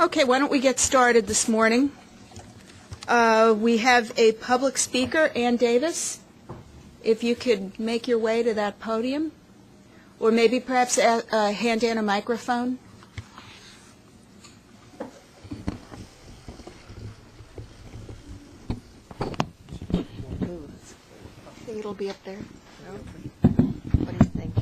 Okay, why don't we get started this morning? We have a public speaker, Ann Davis. If you could make your way to that podium, or maybe perhaps hand in a microphone. I think it'll be up there. What do you think?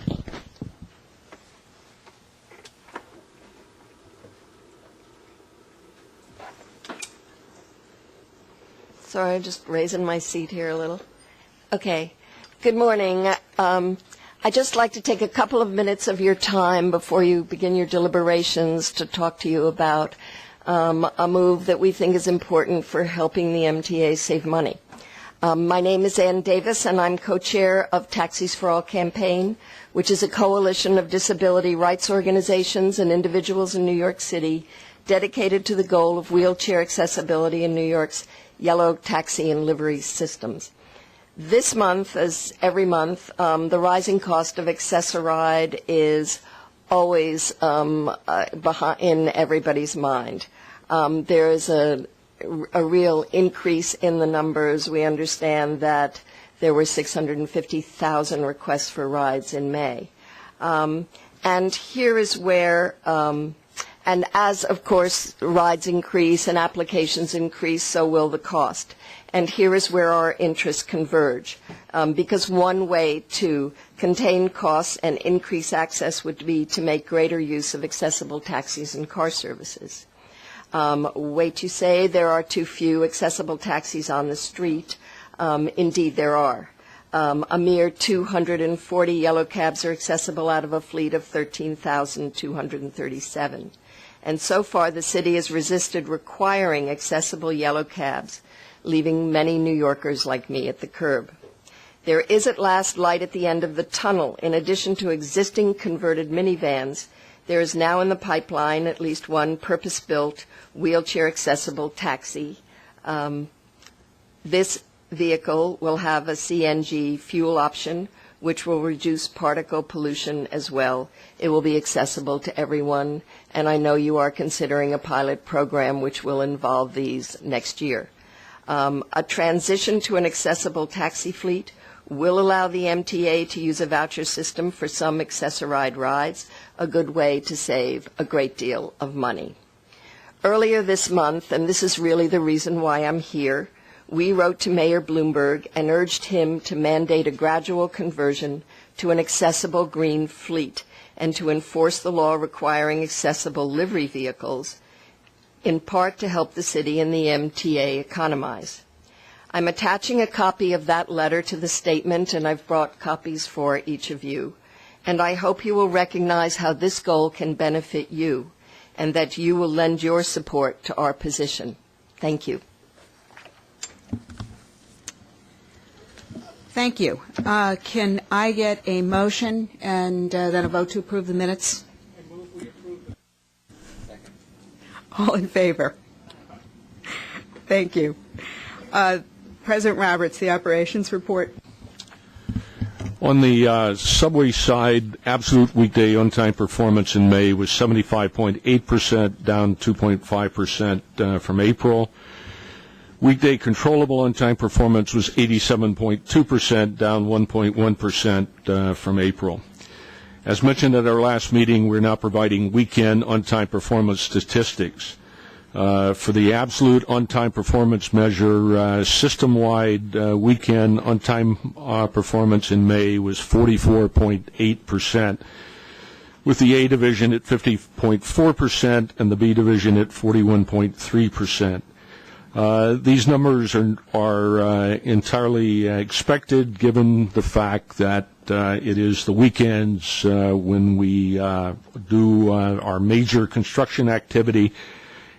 Sorry, I'm just raising my seat here a little. Okay. Good morning. I'd just like to take a couple of minutes of your time before you begin your deliberations to talk to you about a move that we think is important for helping the MTA save money. My name is Ann Davis, and I'm co-chair of Taxis for All campaign, which is a coalition of disability rights organizations and individuals in New York City dedicated to the goal of wheelchair accessibility in New York's yellow taxi and livery systems. This month, as every month, the rising cost of Access-a-Ride is always in everybody's mind. There is a real increase in the numbers. We understand that there were 650,000 requests for rides in May. And here is where, and as, of course, rides increase and applications increase, so will the cost. And here is where our interests converge, because one way to contain costs and increase access would be to make greater use of accessible taxis and car services. Wait, you say there are too few accessible taxis on the street. Indeed, there are. A mere 240 yellow cabs are accessible out of a fleet of 13,237. And so far, the city has resisted requiring accessible yellow cabs, leaving many New Yorkers like me at the curb. There is at last light at the end of the tunnel. In addition to existing converted minivans, there is now in the pipeline at least one purpose-built wheelchair-accessible taxi. This vehicle will have a CNG fuel option, which will reduce particle pollution as well. It will be accessible to everyone, and I know you are considering a pilot program which will involve these next year. A transition to an accessible taxi fleet will allow the MTA to use a voucher system for some Access-a-Ride rides, a good way to save a great deal of money. Earlier this month, and this is really the reason why I'm here, we wrote to Mayor Bloomberg and urged him to mandate a gradual conversion to an accessible green fleet and to enforce the law requiring accessible livery vehicles, in part to help the city and the MTA economize. I'm attaching a copy of that letter to the statement, and I've brought copies for each of you. And I hope you will recognize how this goal can benefit you, and that you will lend your support to our position. Thank you. Thank you. Can I get a motion and then a vote to approve the minutes? I move we approve the second. All in favor? Thank you. President Roberts, the operations report. On the subway side, absolute weekday on-time performance in May was 75.8%, down 2.5% from April. Weekday controllable on-time performance was 87.2%, down 1.1% from April. As mentioned at our last meeting, we're now providing weekend on-time performance statistics. For the absolute on-time performance measure, system-wide weekend on-time performance in May was 44.8%, with the A division at 50.4% and the B division at 41.3%. These numbers are entirely expected given the fact that it is the weekends when we do our major construction activity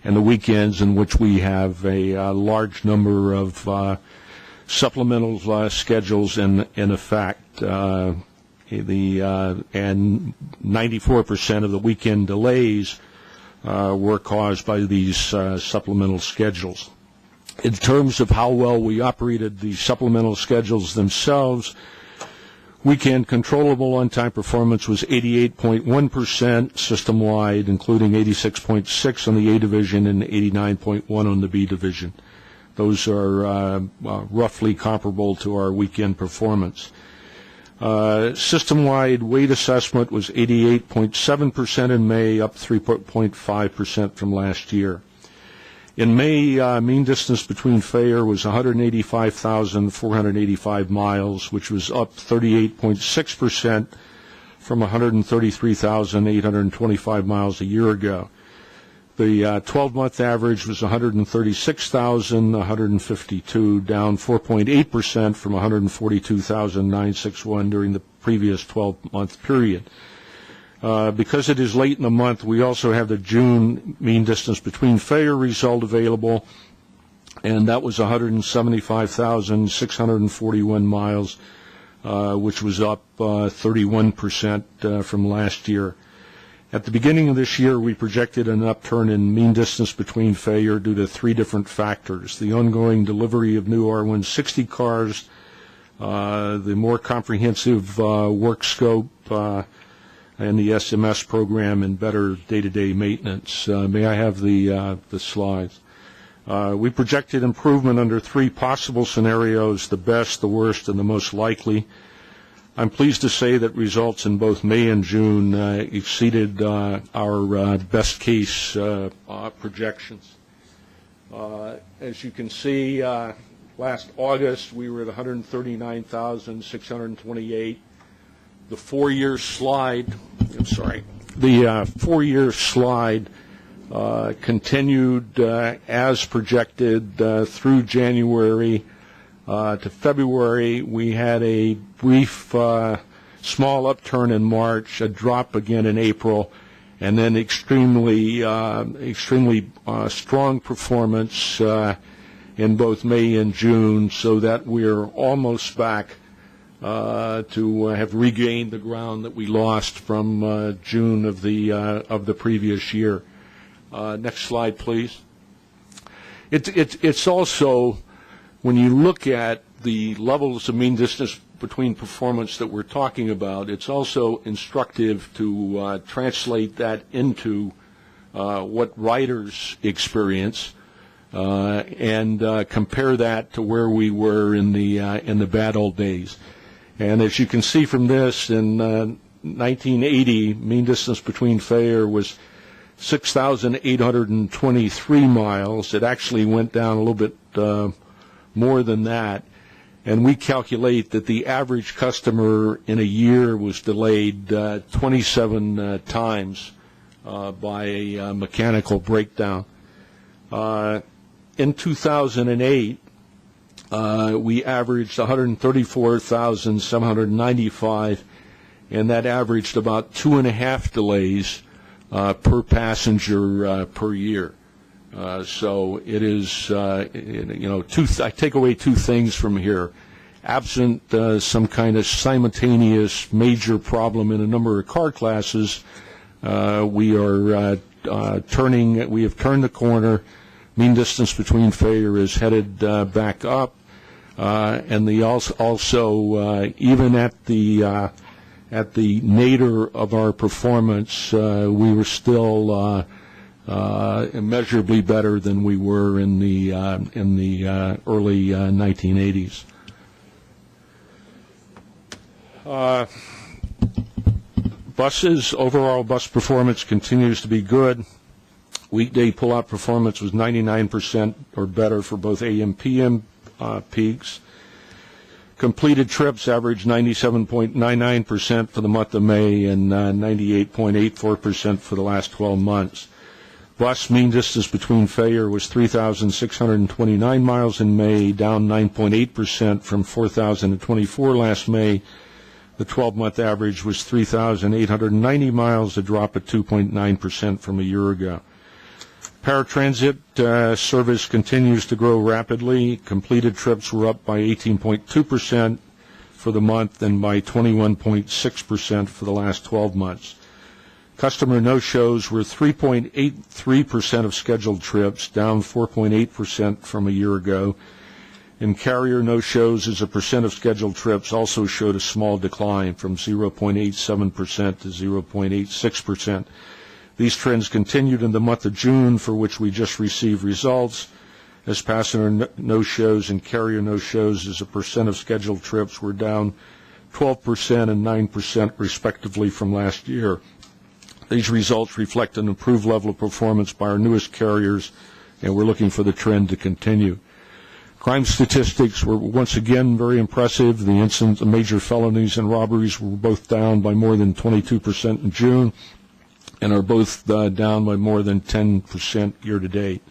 and the weekends in which we have a large number of supplemental schedules in effect. And 94% of the weekend delays were caused by these supplemental schedules. In terms of how well we operated the supplemental schedules themselves, Weekend controllable on-time performance was 88.1% system-wide, including 86.6 on the A division and 89.1 on the B division. Those are roughly comparable to our weekend performance. System-wide weight assessment was 88.7% in May, up 3.5% from last year. In May, mean distance between failure was 185,485 miles, which was up 38.6% from 133,825 miles a year ago. The 12-month average was 136,152, down 4.8% from 142,961 during the previous 12-month period. Because it is late in the month, we also have the June mean distance between failure result available, and that was 175,641 miles, which was up 31% from last year. At the beginning of this year, we projected an upturn in mean distance between failure due to three different factors: the ongoing delivery of new R160 cars, the more comprehensive work scope, and the SMS program, and better day-to-day maintenance. May I have the slides? We projected improvement under three possible scenarios: the best, the worst, and the most likely. I'm pleased to say that results in both May and June exceeded our best case projections. As you can see, last August we were at 139,628. The four-year slide continued as projected through January to February. We had a brief small upturn in March, a drop again in April, and then extremely strong performance in both May and June, so that we're almost back to have regained the ground that we lost from June of the previous year. Next slide, please. It's also, when you look at the levels of mean distance between performance that we're talking about, it's also instructive to translate that into what riders experience and compare that to where we were in the bad old days. And as you can see from this, in 1980, mean distance between failure was 6,823 miles. It actually went down a little bit more than that. And we calculate that the average customer in a year was delayed 27 times by a mechanical breakdown. In 2008, we averaged 134,795, and that averaged about 2.5 delays per passenger per year. So it is, I take away two things from here. Absent some kind of simultaneous major problem in a number of car classes, we have turned the corner. Mean distance between failure is headed back up, and even at the nadir of our performance, we were still immeasurably better than we were in the early 1980s. Buses, overall bus performance continues to be good. Weekday pull-out performance was 99% or better for both AM and PM peaks. Completed trips averaged 97.99% for the month of May and 98.84% for the last 12 months. Bus mean distance between failure was 3,629 miles in May, down 9.8% from 4,024 last May. The 12-month average was 3,890 miles, a drop of 2.9% from a year ago. Paratransit service continues to grow rapidly. Completed trips were up by 18.2% for the month and by 21.6% for the last 12 months. Customer no-shows were 3.83% of scheduled trips, down 4.8% from a year ago. And carrier no-shows as a percent of scheduled trips also showed a small decline from 0.87% to 0.86%. These trends continued in the month of June, for which we just received results, as passenger no-shows and carrier no-shows as a percent of scheduled trips were down 12% and 9% respectively from last year. These results reflect an improved level of performance by our newest carriers, and we're looking for the trend to continue. Crime statistics were once again very impressive. The incidence of major felonies and robberies were both down by more than 22% in June and are both down by more than 10% year-to-date.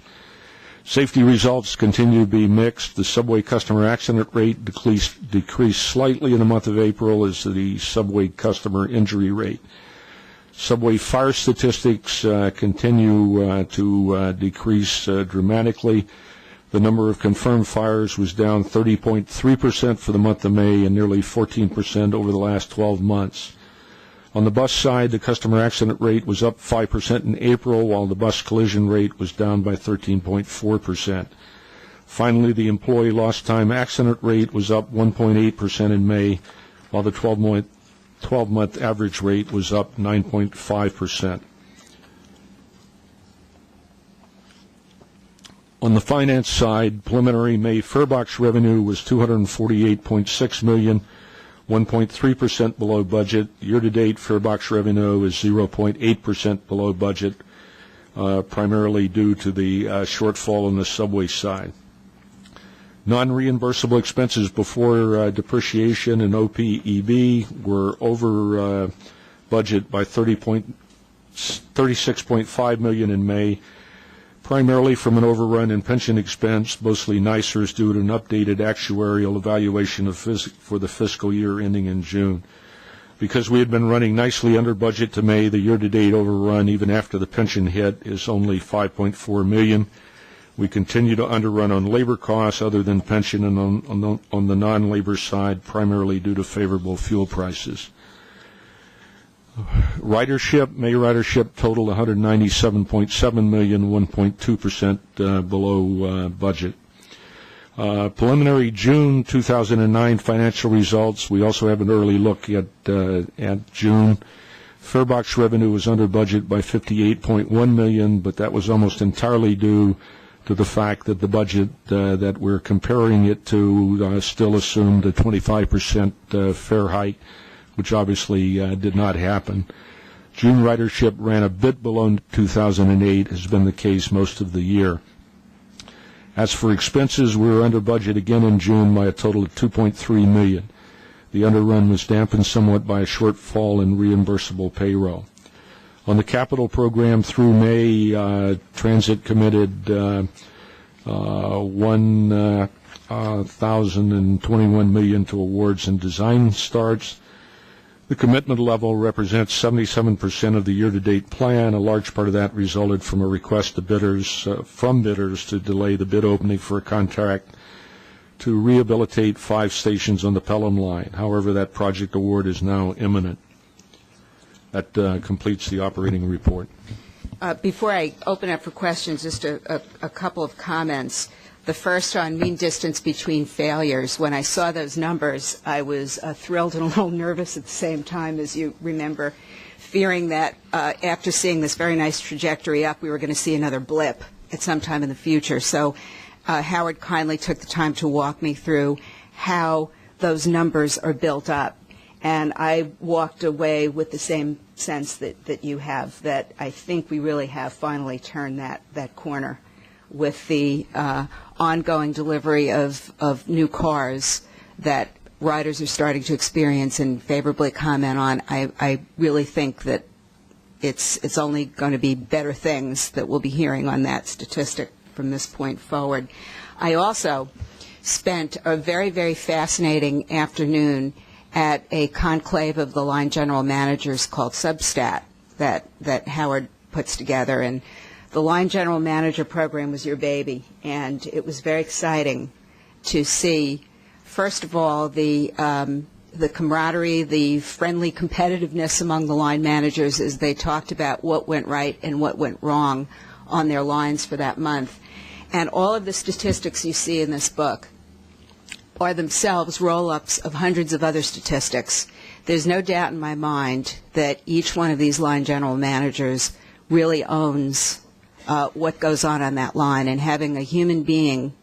Safety results continue to be mixed. The subway customer accident rate decreased slightly in the month of April as the subway customer injury rate. Subway fire statistics continue to decrease dramatically. The number of confirmed fires was down 30.3% for the month of May and nearly 14% over the last 12 months. On the bus side, the customer accident rate was up 5% in April, while the bus collision rate was down by 13.4%. Finally, the employee lost time accident rate was up 1.8% in May, while the 12-month average rate was up 9.5%. On the finance side, preliminary May farebox revenue was $248.6 million, 1.3% below budget. Year-to-date farebox revenue is 0.8% below budget, primarily due to the shortfall on the subway side. Non-reimbursable expenses before depreciation and OPEB were over budget by $36.5 million in May, primarily from an overrun in pension expense, mostly NYCers due to an updated actuarial evaluation for the fiscal year ending in June. Because we had been running nicely under budget to May, the year-to-date overrun, even after the pension hit, is only $5.4 million. We continue to underrun on labor costs other than pension and on the non-labor side, primarily due to favorable fuel prices. Ridership, May ridership totaled 197.7 million, 1.2% below budget. Preliminary June 2009 financial results. We also have an early look at June. Farebox revenue was under budget by 58.1 million, but that was almost entirely due to the fact that the budget that we're comparing it to still assumed a 25% fare hike, which obviously did not happen. June ridership ran a bit below 2008, has been the case most of the year. As for expenses, we were under budget again in June by a total of $2.3 million. The underrun was dampened somewhat by a shortfall in reimbursable payroll. On the capital program through May, Transit committed $1,021 million to awards and design starts. The commitment level represents 77% of the year-to-date plan. A large part of that resulted from a request to bidders to delay the bid opening for a contract to rehabilitate 5 stations on the Pelham line. However, that project award is now imminent. That completes the operating report. Before I open up for questions, just a couple of comments. The first on mean distance between failures. When I saw those numbers, I was thrilled and a little nervous at the same time, as you remember, fearing that after seeing this very nice trajectory up, we were going to see another blip at some time in the future. So Howard kindly took the time to walk me through how those numbers are built up. And I walked away with the same sense that you have, that I think we really have finally turned that corner with the ongoing delivery of new cars that riders are starting to experience and favorably comment on. I really think that it's only going to be better things that we'll be hearing on that statistic from this point forward. I also spent a very, very fascinating afternoon at a conclave of the line general managers called Substat that Howard puts together. And the line general manager program was your baby, and it was very exciting to see, first of all, the camaraderie, the friendly competitiveness among the line managers as they talked about what went right and what went wrong on their lines for that month. And all of the statistics you see in this book are themselves roll-ups of hundreds of other statistics. There's no doubt in my mind that each one of these line general managers really owns what goes on that line, and having a human being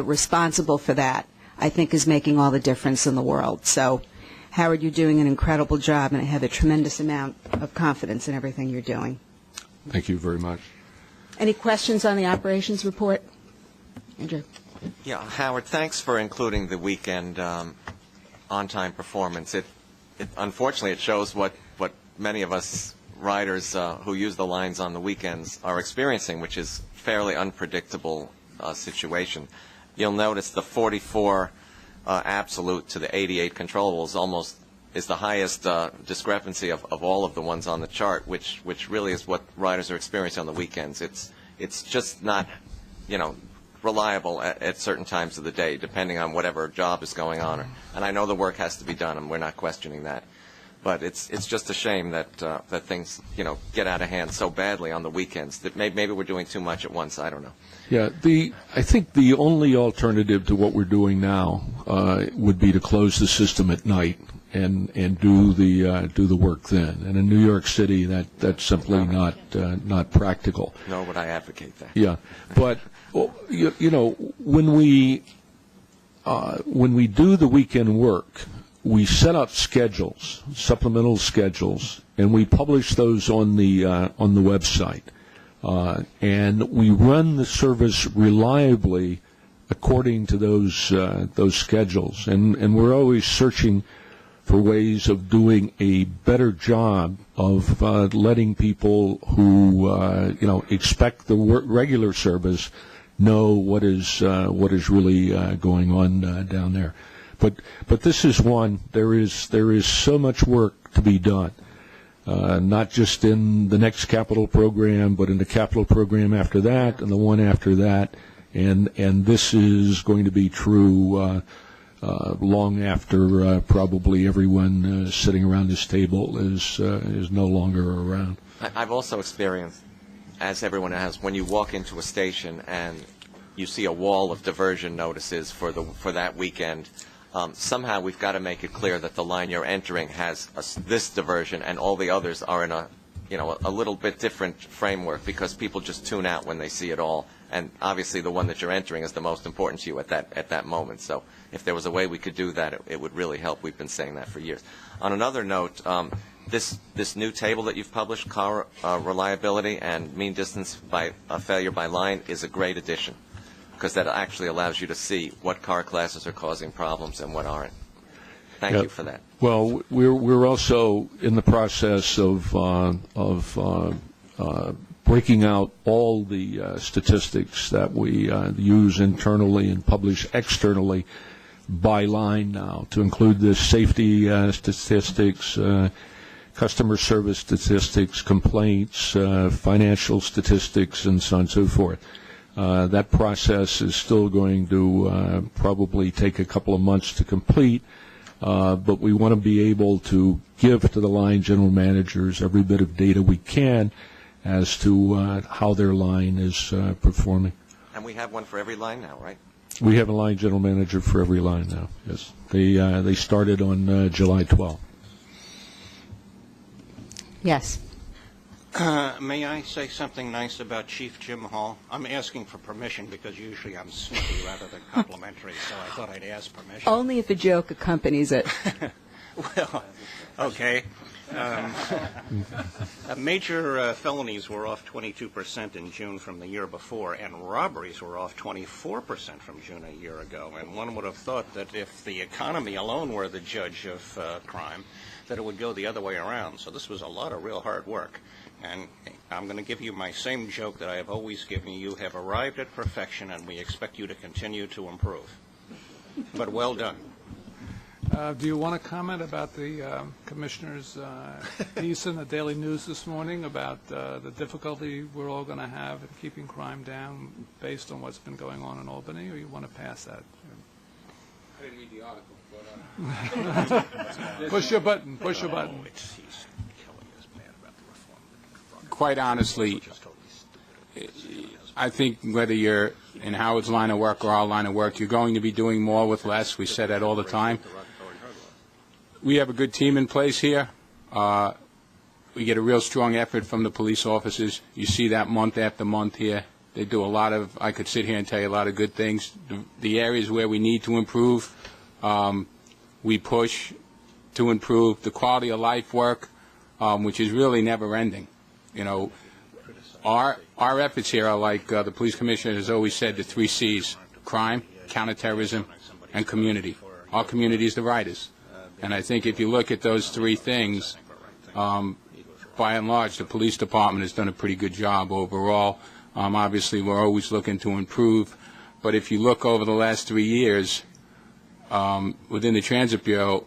responsible for that, I think, is making all the difference in the world. So, Howard, you're doing an incredible job, and I have a tremendous amount of confidence in everything you're doing. Thank you very much. Any questions on the operations report? Andrew? Yeah, Howard, thanks for including the weekend on-time performance. Unfortunately, it shows what many of us riders who use the lines on the weekends are experiencing, which is fairly unpredictable situation. You'll notice the 44 absolute to the 88 controllables is the highest discrepancy of all of the ones on the chart, which really is what riders are experiencing on the weekends. It's just not, reliable at certain times of the day, depending on whatever job is going on. And I know the work has to be done, and we're not questioning that. But it's just a shame that things get out of hand so badly on the weekends. That maybe we're doing too much at once. I don't know. Yeah, I think the only alternative to what we're doing now would be to close the system at night and do the work then. And in New York City, that's simply not practical. Nor would I advocate that. Yeah, but when we do the weekend work, we set up schedules, supplemental schedules, and we publish those on the website. And we run the service reliably according to those schedules. And we're always searching for ways of doing a better job of letting people who expect the regular service know what is really going on down there. But this is one. There is so much work to be done, not just in the next capital program, but in the capital program after that and the one after that, and this is going to be true long after probably everyone sitting around this table is no longer around. I've also experienced, as everyone has, when you walk into a station and you see a wall of diversion notices for that weekend. Somehow we've got to make it clear that the line you're entering has this diversion and all the others are in a little bit different framework, because people just tune out when they see it all. And obviously the one that you're entering is the most important to you at that moment. So if there was a way we could do that, it would really help. We've been saying that for years. On another note, this new table that you've published, car reliability and mean distance by failure by line, is a great addition, because that actually allows you to see what car classes are causing problems and what aren't. Thank you for that. Well, we're also in the process of breaking out all the statistics that we use internally and publish externally by line now, to include the safety statistics, customer service statistics, complaints, financial statistics, and so on and so forth. That process is still going to probably take a couple of months to complete, but we want to be able to give to the line general managers every bit of data we can as to how their line is performing. And we have one for every line now, right? We have a line general manager for every line now, yes. They started on July 12th. Yes. May I say something nice about Chief Jim Hall? I'm asking for permission because usually I'm snippy rather than complimentary, so I thought I'd ask permission. Only if a joke accompanies it. Well, okay. Major felonies were off 22% in June from the year before, and robberies were off 24% from June a year ago. And one would have thought that if the economy alone were the judge of crime, that it would go the other way around. So this was a lot of real hard work. And I'm going to give you my same joke that I have always given you. You have arrived at perfection, and we expect you to continue to improve. But well done. Do you want to comment about the Commissioner's piece in the Daily News this morning about the difficulty we're all going to have in keeping crime down based on what's been going on in Albany, or you want to pass that? I didn't read the article. But, push your button. Push your button. Quite honestly, I think whether you're in Howard's line of work or our line of work, you're going to be doing more with less. We say that all the time. We have a good team in place here. We get a real strong effort from the police officers. You see that month after month here. They do a lot of, I could sit here and tell you a lot of good things. The areas where we need to improve, we push to improve. The quality of life work, which is really never ending. You know, our efforts here are like the police commissioner has always said, the 3 C's: crime, counterterrorism, and community. Our community is the riders. And I think if you look at those 3 things, by and large, the police department has done a pretty good job overall. Obviously, we're always looking to improve. But if you look over the last 3 years, within the Transit Bureau,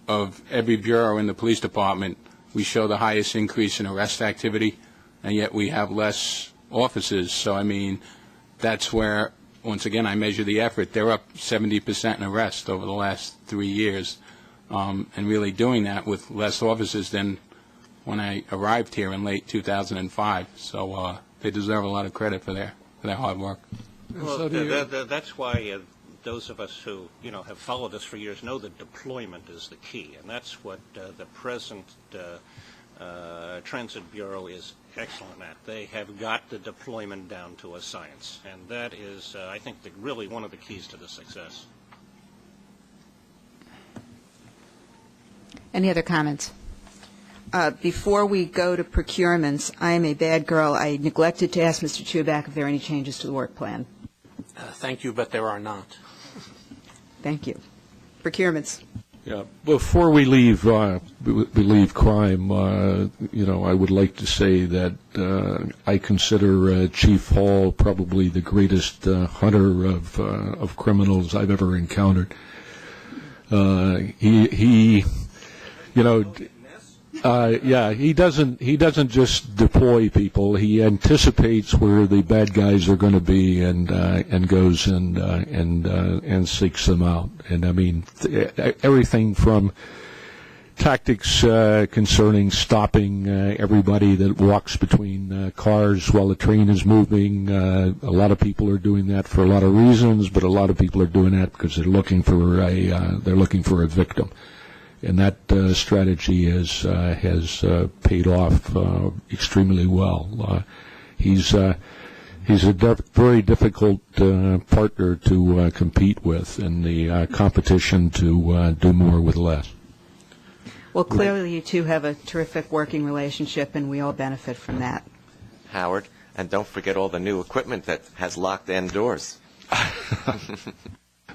of every bureau in the police department, we show the highest increase in arrest activity, and yet we have less officers. So, I mean, that's where, once again, I measure the effort. They're up 70% in arrest over the last 3 years, and really doing that with less officers than when I arrived here in late 2005. So they deserve a lot of credit for their hard work. Well, that's why those of us who, have followed us for years know that deployment is the key, and that's what the present Transit Bureau is excellent at. They have got the deployment down to a science, and that is, I think, really one of the keys to the success. Any other comments? Before we go to procurements, I am a bad girl. I neglected to ask Mr. Chuback if there are any changes to the work plan. Thank you, but there are not. Thank you. Procurements. Yeah. Before we leave crime, I would like to say that I consider Chief Hall probably the greatest hunter of criminals I've ever encountered. He doesn't just deploy people. He anticipates where the bad guys are going to be and goes and seeks them out. And I mean, everything from tactics concerning stopping everybody that walks between cars while the train is moving. A lot of people are doing that for a lot of reasons, but a lot of people are doing that because they're looking for a victim. And that strategy has paid off extremely well. He's a very difficult partner to compete with in the competition to do more with less. Well, clearly you two have a terrific working relationship, and we all benefit from that. Howard, and don't forget all the new equipment that has locked-end doors.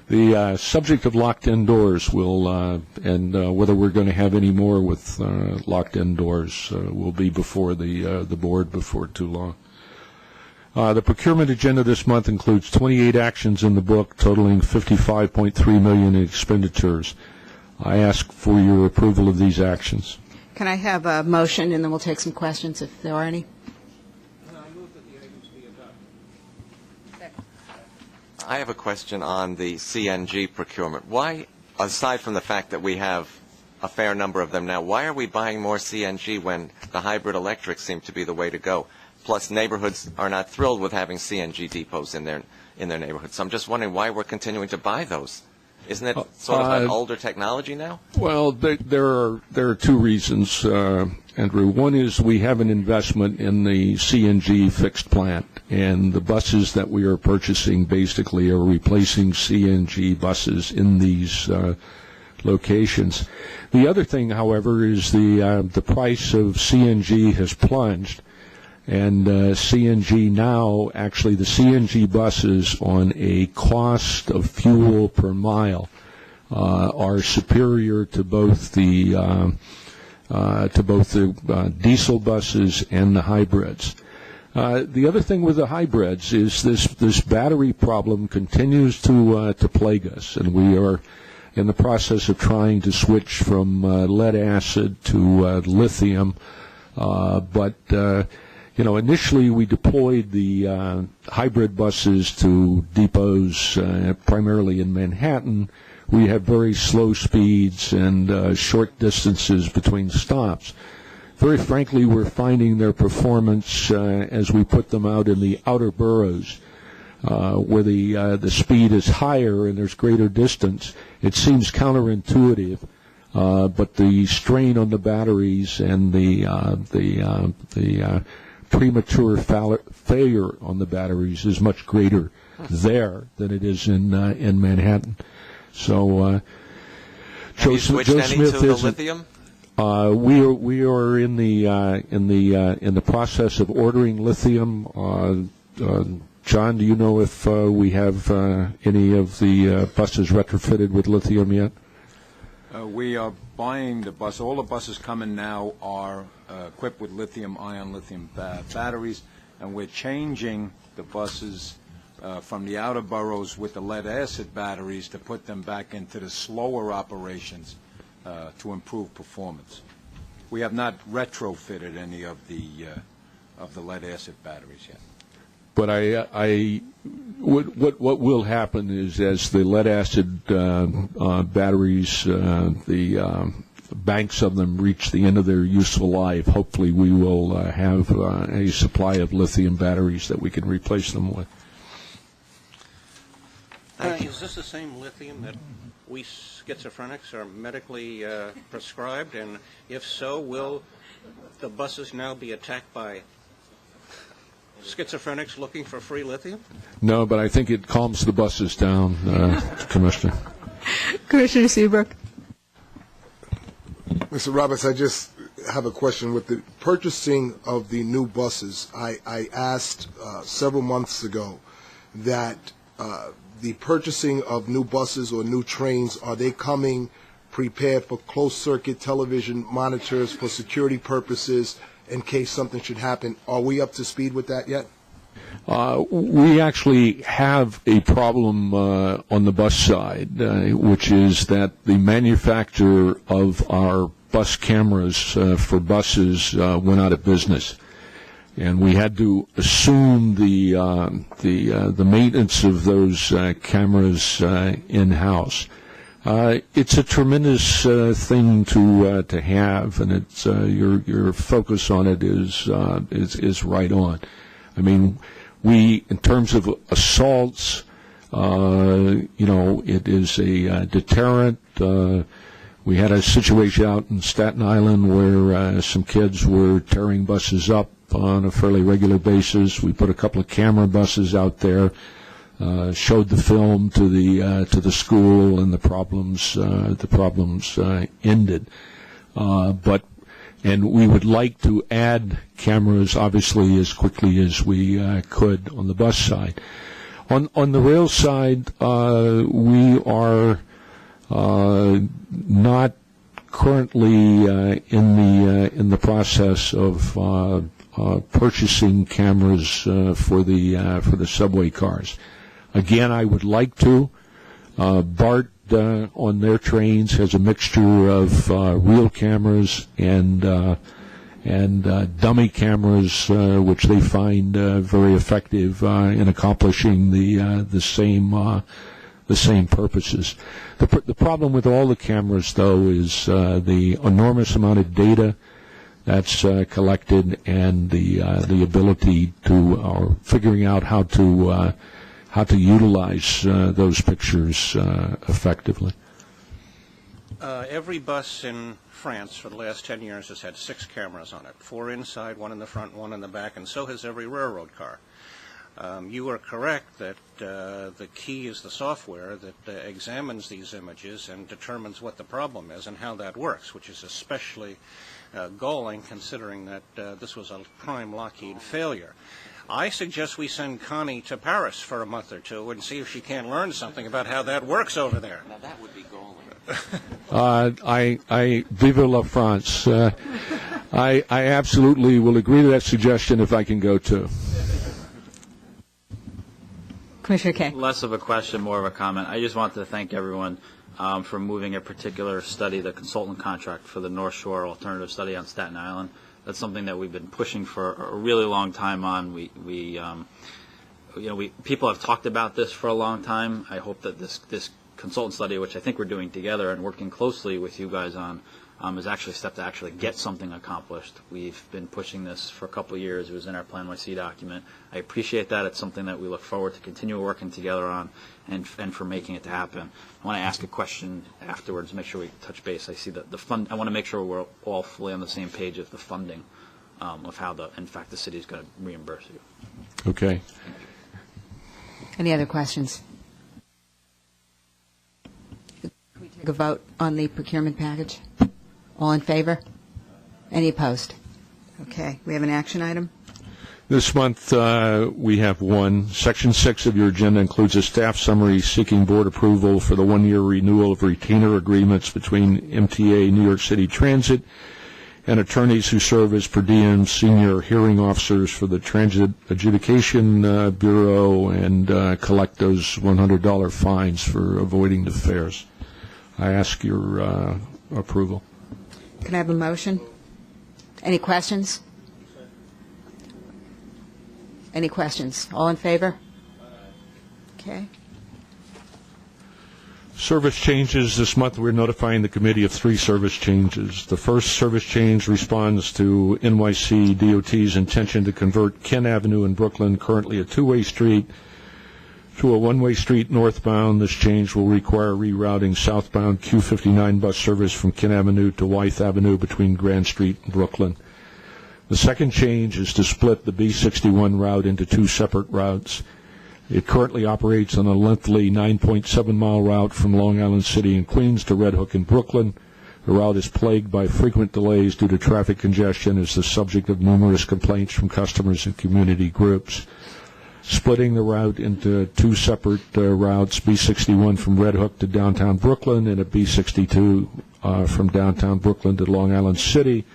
The subject of locked-end doors will, and whether we're going to have any more with locked-end doors, will be before the board before too long. The procurement agenda this month includes 28 actions in the book, totaling $55.3 million in expenditures. I ask for your approval of these actions. Can I have a motion, and then we'll take some questions if there are any? I have a question on the CNG procurement. Why, aside from the fact that we have a fair number of them now, why are we buying more CNG when the hybrid electrics seem to be the way to go? Plus, neighborhoods are not thrilled with having CNG depots in their neighborhoods. So I'm just wondering why we're continuing to buy those. Isn't it sort of an older technology now? Well, there are 2 reasons, Andrew. One is we have an investment in the CNG fixed plant, and the buses that we are purchasing basically are replacing CNG buses in these locations. The other thing, however, is the price of CNG has plunged. And CNG now, actually, the CNG buses on a cost of fuel per mile are superior to both the diesel buses and the hybrids. The other thing with the hybrids is this battery problem continues to plague us, and we are in the process of trying to switch from lead acid to lithium, but initially we deployed the hybrid buses to depots primarily in Manhattan. We have very slow speeds and short distances between stops. very frankly, we're finding their performance as we put them out in the outer boroughs, where the speed is higher and there's greater distance. It seems counterintuitive, but the strain on the batteries and the premature failure on the batteries is much greater there than it is in Manhattan. So Have you switched any to the lithium? We are in the process of ordering lithium. John, do you know if we have any of the buses retrofitted with lithium yet? We are buying the bus. All the buses coming now are equipped with lithium batteries, and we're changing the buses from the outer boroughs with the lead-acid batteries to put them back into the slower operations to improve performance. We have not retrofitted any of the lead-acid batteries yet. But what will happen is, as the lead-acid batteries, the banks of them reach the end of their useful life, hopefully we will have a supply of lithium batteries that we can replace them with. Is this the same lithium that we schizophrenics are medically prescribed? And if so, will the buses now be attacked by schizophrenics looking for free lithium? No, but I think it calms the buses down, Commissioner. Commissioner Seabrook. Mr. Roberts, I just have a question. With the purchasing of the new buses, I asked several months ago that the purchasing of new buses or new trains, are they coming prepared for closed-circuit television monitors for security purposes in case something should happen? Are we up to speed with that yet? We actually have a problem on the bus side, which is that the manufacturer of our bus cameras for buses went out of business, and we had to assume the maintenance of those cameras in-house. It's a tremendous thing to have, and it's your focus on it is right on. I mean, we, in terms of assaults, it is a deterrent. We had a situation out in Staten Island where some kids were tearing buses up on a fairly regular basis. We put a couple of camera buses out there, showed the film to the school, and the problems ended. And we would like to add cameras, obviously, as quickly as we could on the bus side. On the rail side, we are not currently in the process of purchasing cameras for the subway cars. Again, I would like to. BART on their trains has a mixture of real cameras and dummy cameras, which they find very effective in accomplishing the same purposes. The problem with all the cameras, though, is the enormous amount of data that's collected and the ability to figuring out how to utilize those pictures effectively. Every bus in France for the last 10 years has had 6 cameras on it, 4 inside, 1 in the front, 1 in the back, and so has every railroad car. You are correct that the key is the software that examines these images and determines what the problem is and how that works, which is especially galling considering that this was a prime Lockheed failure. I suggest we send Connie to Paris for a month or two and see if she can learn something about how that works over there. Now that would be galling. I vive la France. I absolutely will agree to that suggestion if I can go too. Commissioner Kay. Less of a question, more of a comment. I just want to thank everyone for moving a particular study, the consultant contract for the North Shore alternative study on Staten Island. That's something that we've been pushing for a really long time on. People have talked about this for a long time. I hope that this consultant study, which I think we're doing together and working closely with you guys on, is actually a step to actually get something accomplished. We've been pushing this for a couple of years. It was in our Plan NYC document. I appreciate that. It's something that we look forward to continue working together on and for making it to happen. I want to ask a question afterwards, make sure we touch base. I see that the fund, I want to make sure we're all fully on the same page of the funding of how, in fact, the city is going to reimburse you. Okay. Any other questions? Can we take a vote on the procurement package? All in favor? Any opposed? Okay, we have an action item. This month, we have one. Section 6 of your agenda includes a staff summary seeking board approval for the one-year renewal of retainer agreements between MTA New York City Transit and attorneys who serve as per diem senior hearing officers for the Transit Adjudication Bureau and collect those $100 fines for avoiding the fares. I ask your approval. Can I have a motion? Any questions? Any questions? All in favor? Okay. Service changes. This month we're notifying the committee of 3 service changes. The first service change responds to NYC DOT's intention to convert Kent Avenue in Brooklyn, currently a two-way street, to a one-way street northbound. This change will require rerouting southbound Q59 bus service from Kent Avenue to Wythe Avenue between Grand Street and Brooklyn. The second change is to split the B61 route into 2 separate routes. It currently operates on a lengthy 9.7-mile route from Long Island City and Queens to Red Hook in Brooklyn. The route is plagued by frequent delays due to traffic congestion and is the subject of numerous complaints from customers and community groups. Splitting the route into 2 separate routes, B61 from Red Hook to downtown Brooklyn and a B62 from downtown Brooklyn to Long Island City,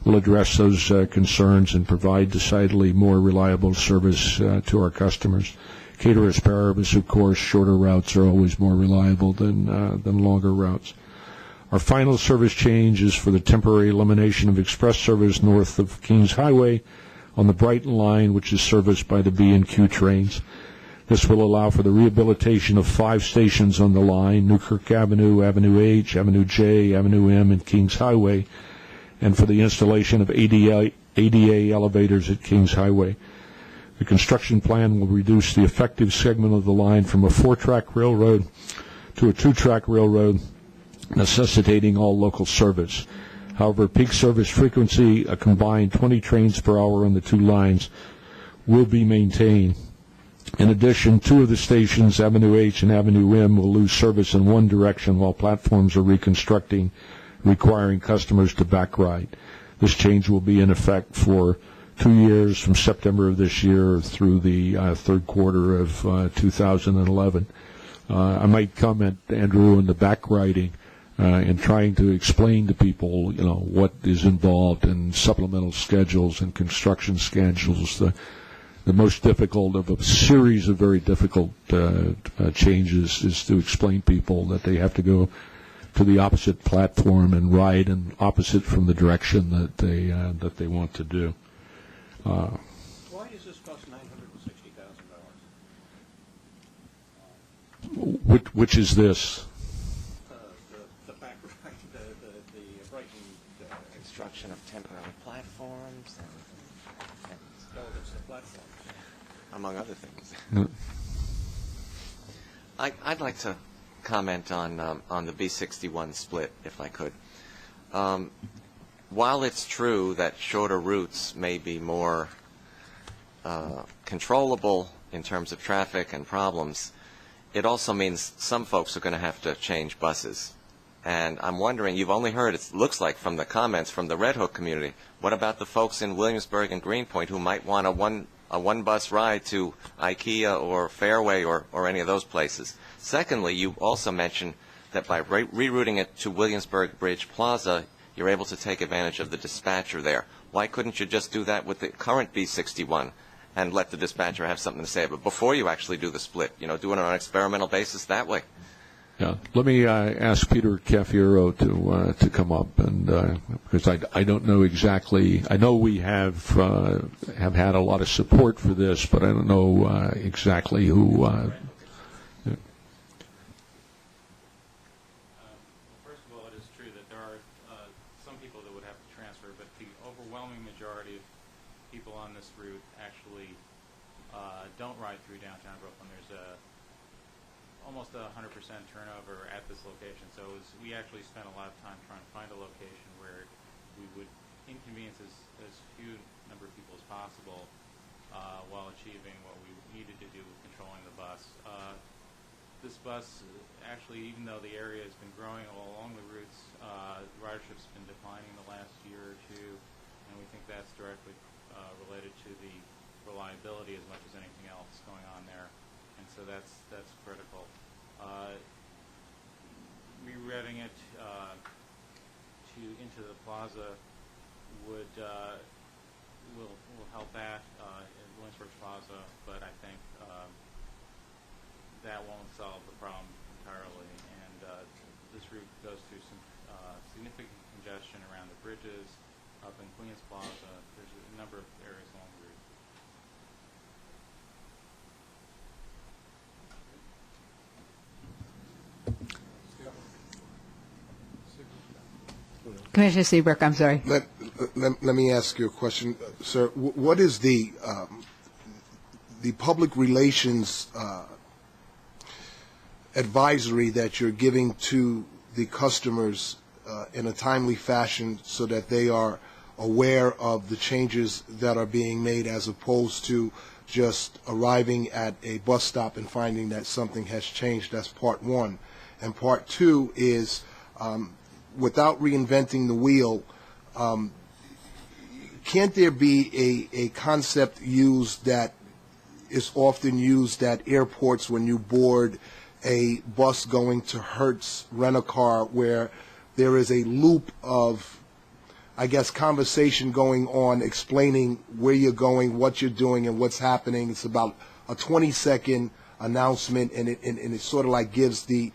will address those concerns and provide decidedly more reliable service to our customers. Cateris paribus, of course, shorter routes are always more reliable than longer routes. Our final service change is for the temporary elimination of express service north of Kings Highway on the Brighton line, which is serviced by the B&Q trains. This will allow for the rehabilitation of 5 stations on the line, Newkirk Avenue, Avenue H, Avenue J, Avenue M, and Kings Highway, and for the installation of ADA elevators at Kings Highway. The construction plan will reduce the effective segment of the line from a 4-track railroad to a 2-track railroad, necessitating all local service. However, peak service frequency, a combined 20 trains per hour on the 2 lines, will be maintained. In addition, 2 of the stations, Avenue H and Avenue M, will lose service in one direction while platforms are reconstructing, requiring customers to backride. This change will be in effect for 2 years from September of this year through the third quarter of 2011. I might comment, Andrew, on the backriding and trying to explain to people, what is involved in supplemental schedules and construction schedules. The most difficult of a series of very difficult changes is to explain people that they have to go to the opposite platform and ride in opposite from the direction that they want to do. Why does this cost $960,000? Which is this? The back, the Brighton Construction of temporary platforms and it's the platforms. among other things. I'd like to comment on the B61 split, if I could. While it's true that shorter routes may be more controllable in terms of traffic and problems, it also means some folks are going to have to change buses. And I'm wondering, you've only heard, it looks like from the comments from the Red Hook community, what about the folks in Williamsburg and Greenpoint who might want a one bus ride to IKEA or Fairway or any of those places? Secondly, you also mentioned that by rerouting it to Williamsburg Bridge Plaza, you're able to take advantage of the dispatcher there. Why couldn't you just do that with the current B61 and let the dispatcher have something to say about it before you actually do the split? Do it on an experimental basis that way. Yeah. Let me ask Peter Caffiero to come up, and because I don't know exactly. I know we have had a lot of support for this, but I don't know exactly who. First of all, it is true that there are downtown Brooklyn. There's almost 100% turnover at this location. So we actually spent a lot of time trying to find a location where we would inconvenience as few number of people as possible while achieving what we needed to do with controlling the bus. This bus, actually, even though the area has been growing all along the routes, ridership's been declining the last year or two, and we think that's directly related to the reliability as much as anything else going on there, and so that's critical. Rerouting it into the plaza will help that in Williamsburg Plaza, but I think that won't solve the problem entirely. And this route goes through some significant congestion around the bridges, up in Queens Plaza. There's a number of areas along the route. Commissioner Seabrook, I'm sorry. Let me ask you a question, sir. What is the public relations advisory that you're giving to the customers in a timely fashion so that they are aware of the changes that are being made, as opposed to just arriving at a bus stop and finding that something has changed? That's part one. And part two is, without reinventing the wheel, can't there be a concept used that is often used at airports when you board a bus going to Hertz Rent-A-Car, where there is a loop of, I guess, conversation going on, explaining where you're going, what you're doing, and what's happening? It's about a 20-second announcement, and it sort of like gives the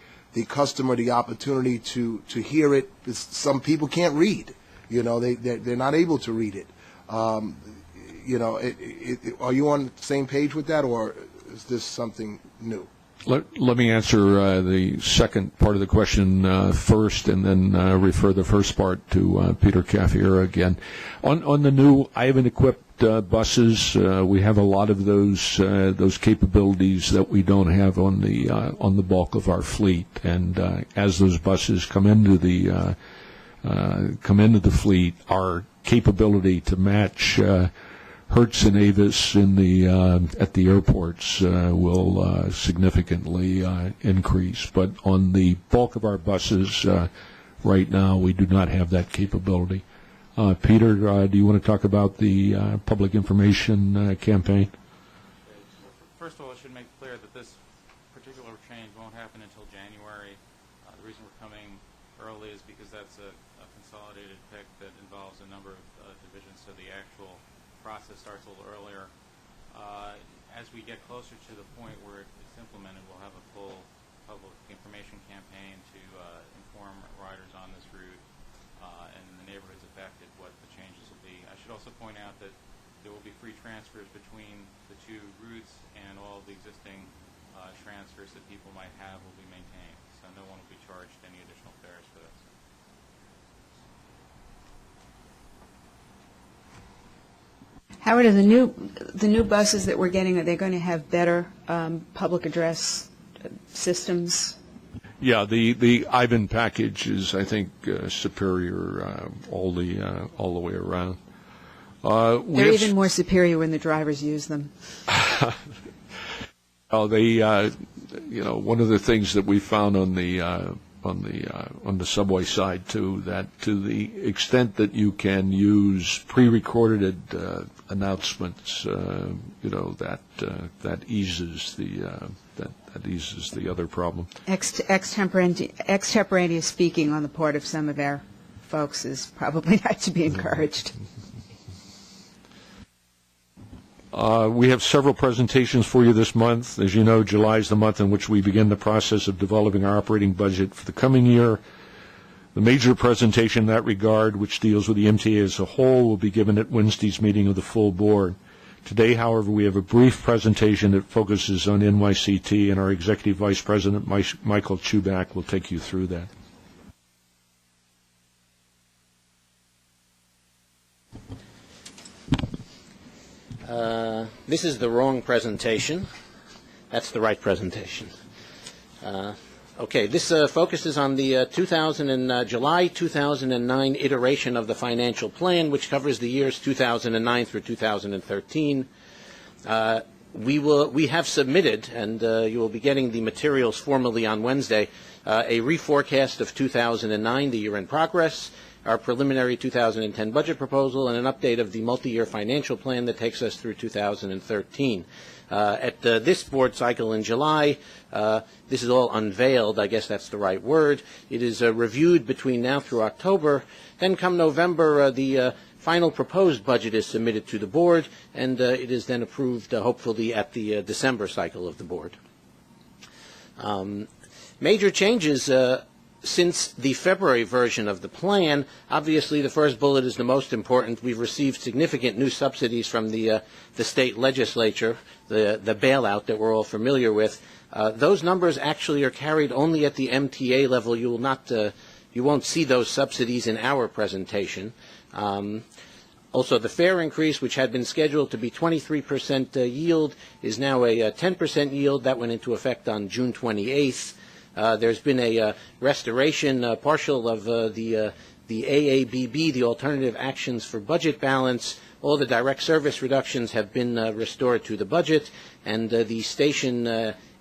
customer the opportunity to hear it. Some people can't read, they're not able to read it. Are you on the same page with that, or is this something new? Let me answer the second part of the question first, and then refer the first part to Peter Caffiera again. On the new Ivan-equipped buses, we have a lot of those capabilities that we don't have on the bulk of our fleet. And as those buses come into the fleet, our capability to match Hertz and Avis at the airports will significantly increase. But on the bulk of our buses right now, we do not have that capability. Peter, do you want to talk about the public information campaign? First of all, I should make clear that this particular change won't happen until January. The reason we're coming early is because that's a consolidated pick that involves a number of divisions, so the actual process starts a little earlier. As we get closer to the point where it's implemented, we'll have a full public information campaign to inform riders on this route and in the neighborhoods affected what the changes will be. I should also point out that there will be free transfers between the two routes, and all of the existing transfers that people might have will be maintained. So no one will be charged any additional fares for this. Howard, are the new buses that we're getting, are they going to have better public address systems? Yeah, the Ivan package is, I think, superior all the way around. They're even more superior when the drivers use them. One of the things that we found on the subway side too, that to the extent that you can use pre-recorded announcements, that eases the other problem. Extemporaneous speaking on the part of some of our folks is probably not to be encouraged. We have several presentations for you this month. As you know, July is the month in which we begin the process of developing our operating budget for the coming year. The major presentation in that regard, which deals with the MTA as a whole, will be given at Wednesday's meeting of the full board. Today, however, we have a brief presentation that focuses on NYCT, and our Executive Vice President, Michael Chubak, will take you through that. This is the wrong presentation. That's the right presentation. Okay, this focuses on the July 2009 iteration of the financial plan, which covers the years 2009 through 2013. We have submitted, and you will be getting the materials formally on Wednesday, a reforecast of 2009, the year in progress, our preliminary 2010 budget proposal, and an update of the multi-year financial plan that takes us through 2013. At this board cycle in July, this is all unveiled, I guess that's the right word. It is reviewed between now through October. Then come November, the final proposed budget is submitted to the board, and it is then approved, hopefully, at the December cycle of the board. Major changes since the February version of the plan. Obviously, the first bullet is the most important. We've received significant new subsidies from the state legislature, the bailout that we're all familiar with. Those numbers actually are carried only at the MTA level. You won't see those subsidies in our presentation. Also, the fare increase, which had been scheduled to be 23% yield, is now a 10% yield. That went into effect on June 28th. There's been a restoration, partial of the AABB, the Alternative Actions for Budget Balance. All the direct service reductions have been restored to the budget, and the station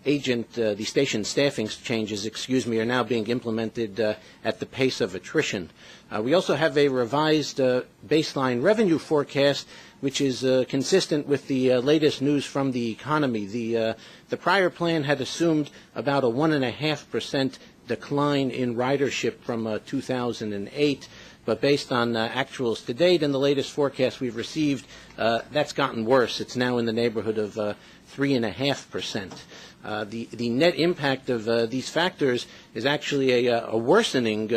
the station staffing changes, are now being implemented at the pace of attrition. We also have a revised baseline revenue forecast, which is consistent with the latest news from the economy. The prior plan had assumed about a 1.5% decline in ridership from 2008, but based on actuals to date and the latest forecast we've received, that's gotten worse. It's now in the neighborhood of 3.5%. The net impact of these factors is actually a worsening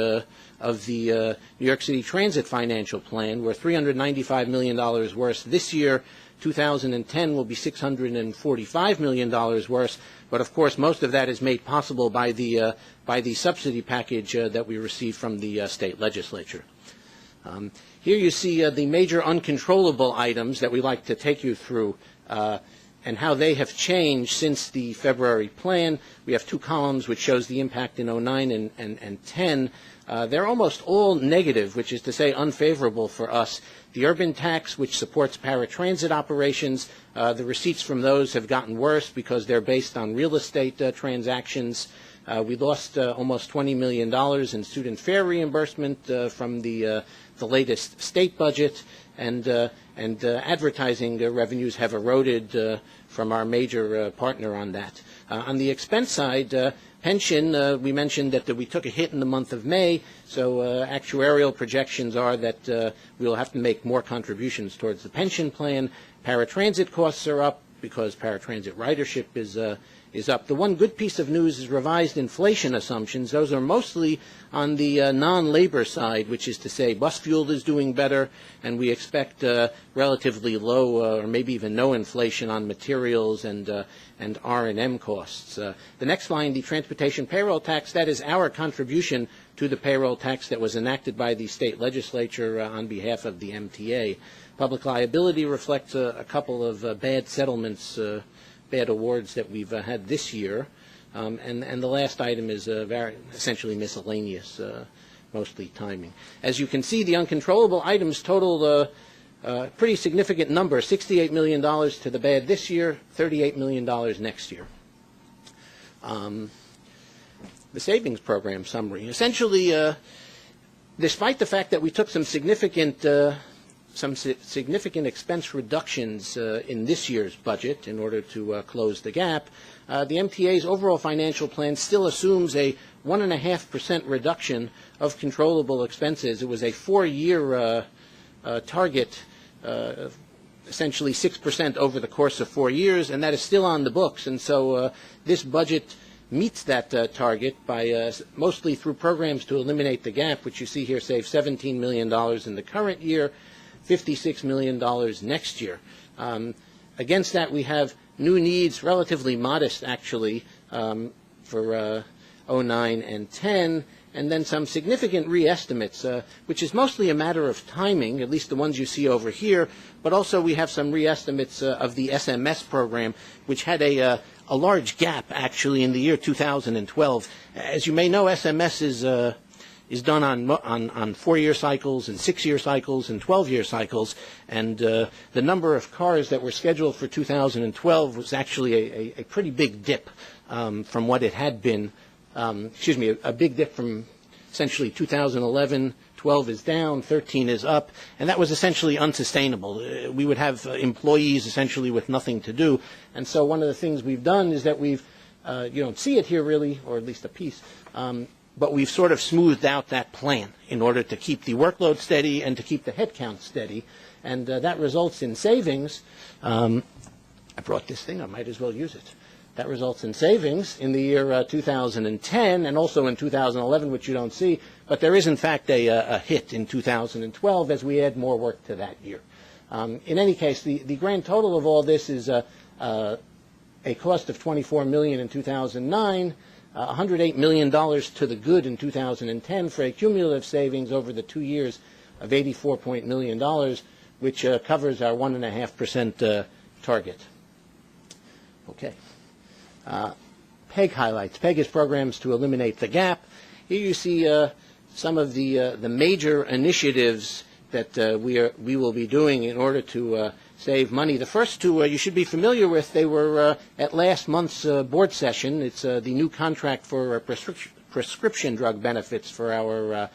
of the New York City Transit financial plan. We're $395 million worse this year. 2010 will be $645 million worse, but of course most of that is made possible by the subsidy package that we received from the state legislature. Here you see the major uncontrollable items that we like to take you through and how they have changed since the February plan. We have two columns which shows the impact in 09 and 10. They're almost all negative, which is to say unfavorable for us. The urban tax, which supports paratransit operations, the receipts from those have gotten worse because they're based on real estate transactions. We lost almost $20 million in student fare reimbursement from the latest state budget, and advertising revenues have eroded from our major partner on that. On the expense side, pension, we mentioned that we took a hit in the month of May, so actuarial projections are that we'll have to make more contributions towards the pension plan. Paratransit costs are up because paratransit ridership is up. The one good piece of news is revised inflation assumptions. Those are mostly on the non-labor side, which is to say bus fuel is doing better, and we expect relatively low or maybe even no inflation on materials and R&M costs. The next line, the transportation payroll tax, that is our contribution to the payroll tax that was enacted by the state legislature on behalf of the MTA. Public liability reflects a couple of bad settlements, bad awards that we've had this year. And the last item is essentially miscellaneous, mostly timing. As you can see, the uncontrollable items total a pretty significant number, $68 million to the bad this year, $38 million next year. The savings program summary. Essentially, despite the fact that we took some significant expense reductions in this year's budget in order to close the gap, the MTA's overall financial plan still assumes a 1.5% reduction of controllable expenses. It was a 4-year target, essentially 6% over the course of 4 years, and that is still on the books. And so this budget meets that target by mostly through programs to eliminate the gap, which you see here save $17 million in the current year, $56 million next year. Against that, we have new needs, relatively modest actually, for 09 and 10, and then some significant re-estimates, which is mostly a matter of timing, at least the ones you see over here, but also we have some re-estimates of the SMS program, which had a a large gap, actually, in the year 2012. As you may know, SMS is done on 4-year cycles and 6-year cycles and 12-year cycles, and the number of cars that were scheduled for 2012 was actually a pretty big dip from what it had been. A big dip from essentially 2011. 12 is down, 13 is up, and that was essentially unsustainable. We would have employees essentially with nothing to do, and so one of the things we've done is that we've, you don't see it here really, or at least a piece, but we've sort of smoothed out that plan in order to keep the workload steady and to keep the headcount steady, and that results in savings. I brought this thing, I might as well use it. That results in savings in the year 2010 and also in 2011, which you don't see, but there is in fact a hit in 2012 as we add more work to that year. In any case, the grand total of all this is a cost of $24 million in 2009, $108 million to the good in 2010 for a cumulative savings over the 2 years of $84 million, which covers our 1.5% target. Okay. PEG highlights. PEG is programs to eliminate the gap. Here you see some of the major initiatives that we will be doing in order to save money. The first two you should be familiar with. They were at last month's board session. It's the new contract for prescription drug benefits for our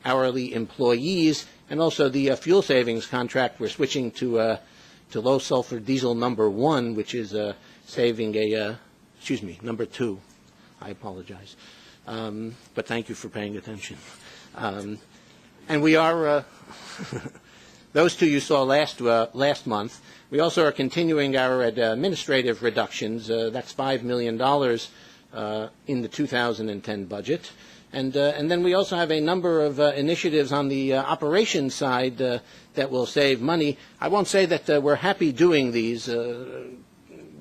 hourly employees, and also the fuel savings contract. We're switching to low sulfur diesel number 1, which is saving number 2. I apologize. But thank you for paying attention. And we are, those two you saw last month. We also are continuing our administrative reductions. That's $5 million in the 2010 budget. And then we also have a number of initiatives on the operations side that will save money. I won't say that we're happy doing these.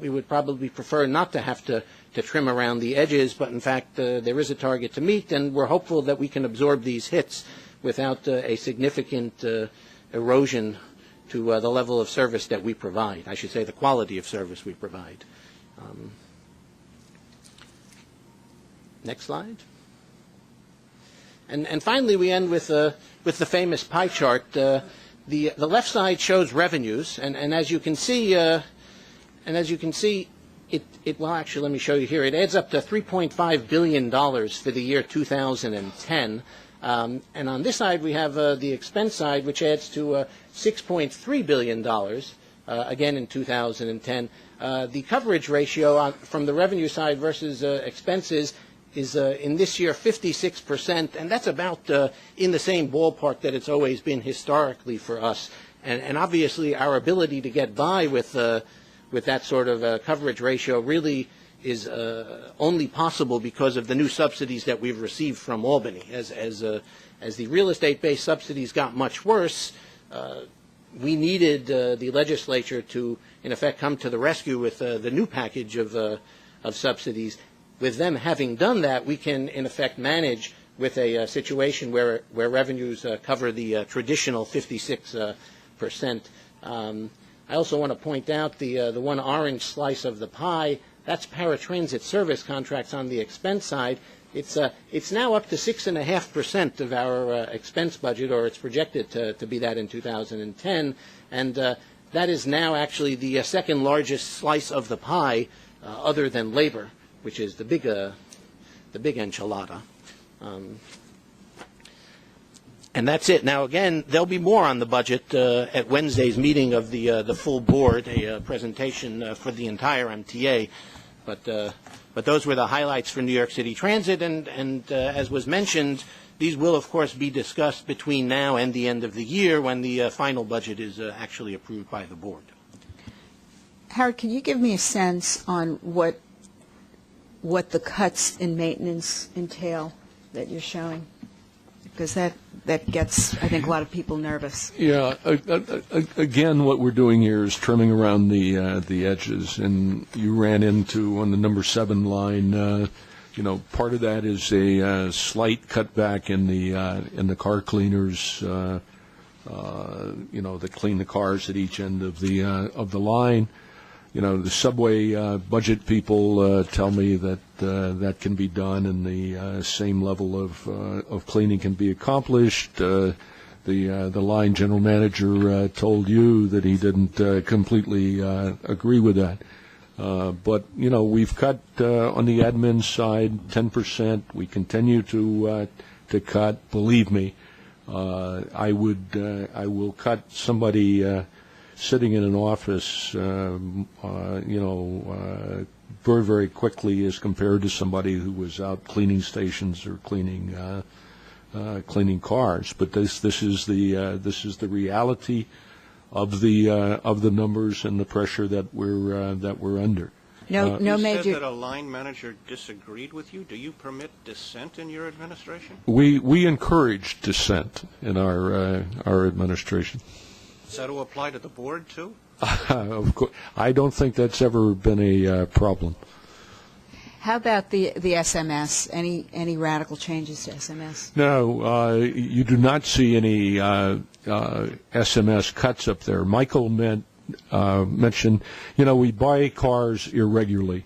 We would probably prefer not to have to trim around the edges, but in fact there is a target to meet, and we're hopeful that we can absorb these hits without a significant erosion to the level of service that we provide. I should say the quality of service we provide. Next slide. And finally, we end with the famous pie chart. The left side shows revenues, and as you can see, well, actually, let me show you here. It adds up to $3.5 billion for the year 2010. And on this side, we have the expense side, which adds to $6.3 billion, again in 2010. The coverage ratio from the revenue side versus expenses is in this year 56%, and that's about in the same ballpark that it's always been historically for us. And obviously, our ability to get by with that sort of coverage ratio really is only possible because of the new subsidies that we've received from Albany. As the real estate-based subsidies got much worse, we needed the legislature to, in effect, come to the rescue with the new package of subsidies. With them having done that, we can, in effect, manage with a situation where revenues cover the traditional 56%. I also want to point out the one orange slice of the pie. That's paratransit service contracts on the expense side. It's now up to 6.5% of our expense budget, or it's projected to be that in 2010, and that is now actually the second largest slice of the pie, other than labor, which is the big enchilada. And that's it. Now, again, there'll be more on the budget at Wednesday's meeting of the full board, a presentation for the entire MTA. But those were the highlights for New York City Transit, and as was mentioned, these will, of course, be discussed between now and the end of the year when the final budget is actually approved by the board. Howard, can you give me a sense on what the cuts in maintenance entail that you're showing? Because that gets, I think, a lot of people nervous. Yeah. Again, what we're doing here is trimming around the edges, and you ran into on the number 7 line. Part of that is a slight cutback in the car cleaners. That clean the cars at each end of the line. the subway budget people tell me that that can be done, and the same level of cleaning can be accomplished. The line general manager told you that he didn't completely agree with that. But we've cut on the admin side 10%. We continue to cut. Believe me, I will cut somebody sitting in an office, very, very quickly as compared to somebody who was out cleaning stations or cleaning cars. But this is the reality of the numbers and the pressure that we're under. No You major. said that a line manager disagreed with you. Do you permit dissent in your administration? We encourage dissent in our administration. Does that apply to the board too? Of course, I don't think that's ever been a problem. How about the SMS? Any radical changes to SMS? No, you do not see any SMS cuts up there. Michael mentioned, we buy cars irregularly,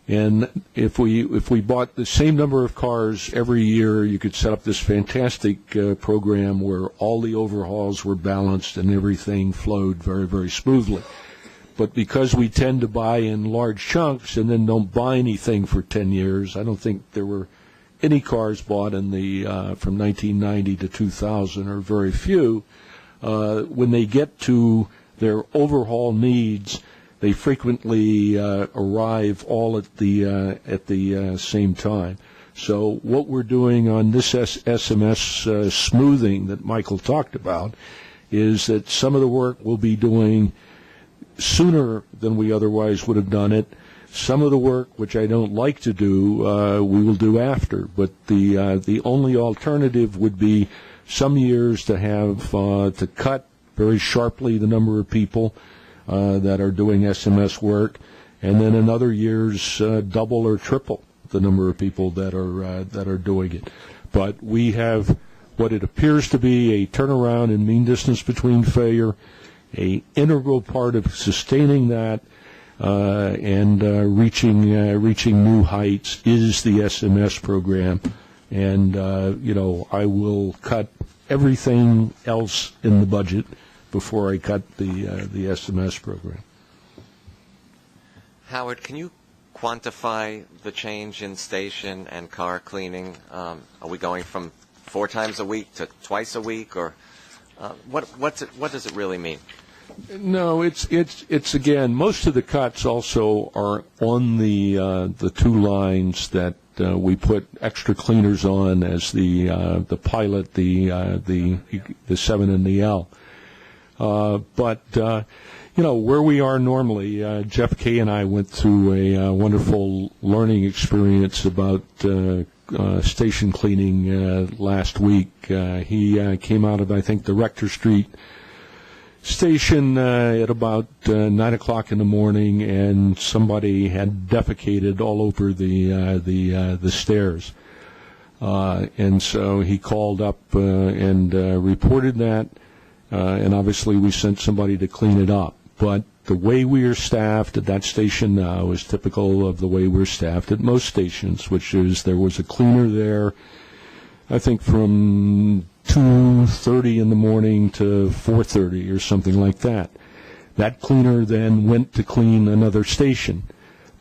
and if we bought the same number of cars every year, you could set up this fantastic program where all the overhauls were balanced and everything flowed very, very smoothly. But because we tend to buy in large chunks and then don't buy anything for 10 years, I don't think there were any cars bought in the from 1990 to 2000, or very few. When they get to their overhaul needs, they frequently arrive all at the same time. So what we're doing on this SMS smoothing that Michael talked about is that some of the work we'll be doing sooner than we otherwise would have done it. Some of the work, which I don't like to do, we will do after. But the only alternative would be some years to have to cut very sharply the number of people that are doing SMS work, and then in other years double or triple the number of people that are doing it. But we have what it appears to be a turnaround in mean distance between failure. A integral part of sustaining that and reaching new heights is the SMS program, and I will cut everything else in the budget before I cut the SMS program. Howard, can you quantify the change in station and car cleaning? Are we going from 4 times a week to twice a week, or what does it really mean? No, it's again, most of the cuts also are on the 2 lines that we put extra cleaners on as the pilot, the 7 and the L. But where we are normally, Jeff Kay and I went through a wonderful learning experience about station cleaning last week. He came out of, I think, the Rector Street station at about 9 o'clock in the morning, and somebody had defecated all over the stairs. And so he called up and reported that, and obviously we sent somebody to clean it up. But the way we are staffed at that station now is typical of the way we're staffed at most stations, which is there was a cleaner there, I think, from 2:30 in the morning to 4:30 or something like that. That cleaner then went to clean another station.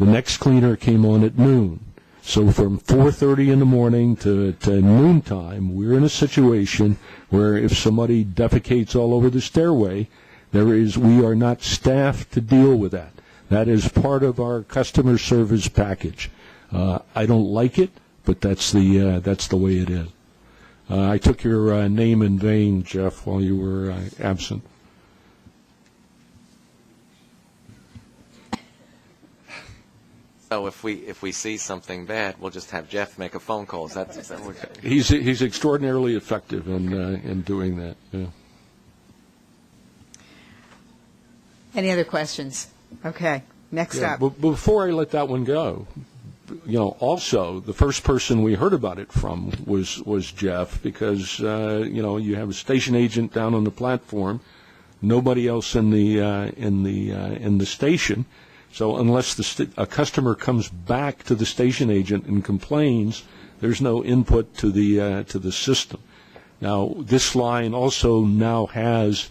The next cleaner came on at noon. So from 4:30 in the morning to noontime, we're in a situation where if somebody defecates all over the stairway, we are not staffed to deal with that. That is part of our customer service package. I don't like it, but that's the way it is. I took your name in vain, Jeff, while you were absent. So if we see something bad, we'll just have Jeff make a phone call. Is that what? He's extraordinarily effective in doing that. Yeah. Any other questions? Okay, next up. But before I let that one go, also the first person we heard about it from was Jeff, because you have a station agent down on the platform, nobody else in the station, So unless a customer comes back to the station agent and complains, there's no input to the system. Now, this line also now has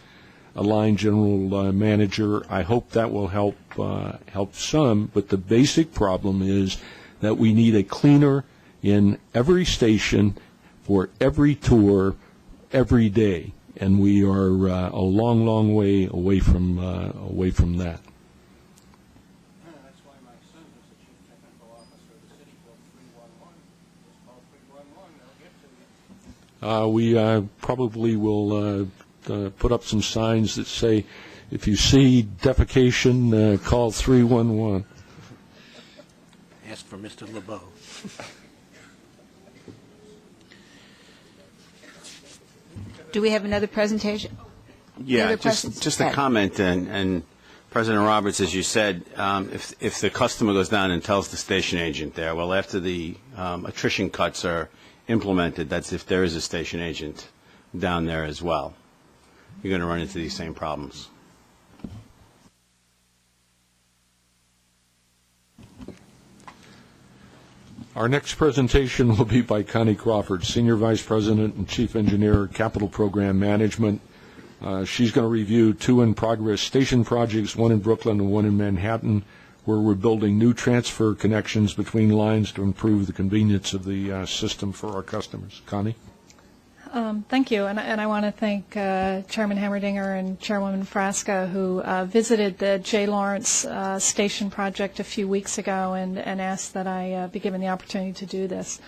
a line general manager. I hope that will help some, but the basic problem is that we need a cleaner in every station for every tour every day, and we are a long, long way away from that. That's why my son, who's the chief technical officer of the city, called 311. Just call 311, they'll get to you. We probably will put up some signs that say, if you see defecation, call 311. Ask for Mr. LeBeau. Do we have another presentation? Yeah, other questions? just a comment, and President Roberts, as you said, if the customer goes down and tells the station agent there, well, after the attrition cuts are implemented, that's if there is a station agent down there as well. You're going to run into these same problems. Our next presentation will be by Connie Crawford, Senior Vice President and Chief Engineer, Capital Program Management. She's going to review 2 in-progress station projects, one in Brooklyn and one in Manhattan, where we're building new transfer connections between lines to improve the convenience of the system for our customers. Connie? Thank you, and I want to thank Chairman Hammerdinger and Chairwoman Frasca, who visited the J. Lawrence Station project a few weeks ago and asked that I be given the opportunity to do this.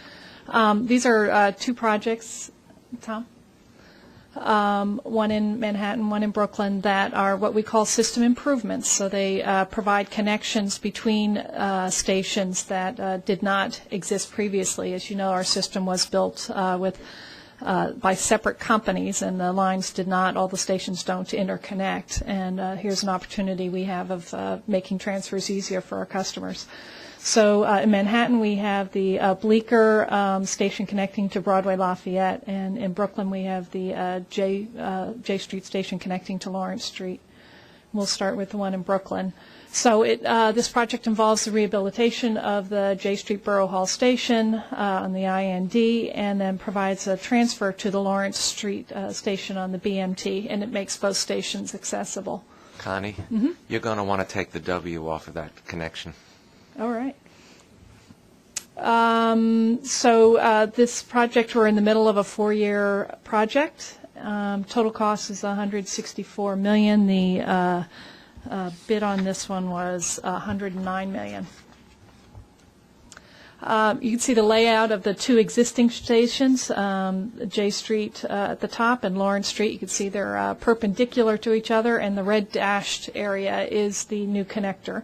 These are 2 projects, Tom? One in Manhattan, one in Brooklyn, that are what we call system improvements. So they provide connections between stations that did not exist previously. As you know, our system was built by separate companies, and the lines did not, all the stations don't interconnect. And here's an opportunity we have of making transfers easier for our customers. So in Manhattan, we have the Bleecker station connecting to Broadway Lafayette, and in Brooklyn, we have the J Street station connecting to Lawrence Street. We'll start with the one in Brooklyn. So this project involves the rehabilitation of the J Street Borough Hall station on the IND, and then provides a transfer to the Lawrence Street station on the BMT, and it makes both stations accessible. Connie, you're going to want to take the W off of that connection. All right. So this project, we're in the middle of a 4-year project. Total cost is $164 million. The bid on this one was $109 million. You can see the layout of the 2 existing stations, J Street at the top and Lawrence Street. You can see they're perpendicular to each other, and the red dashed area is the new connector.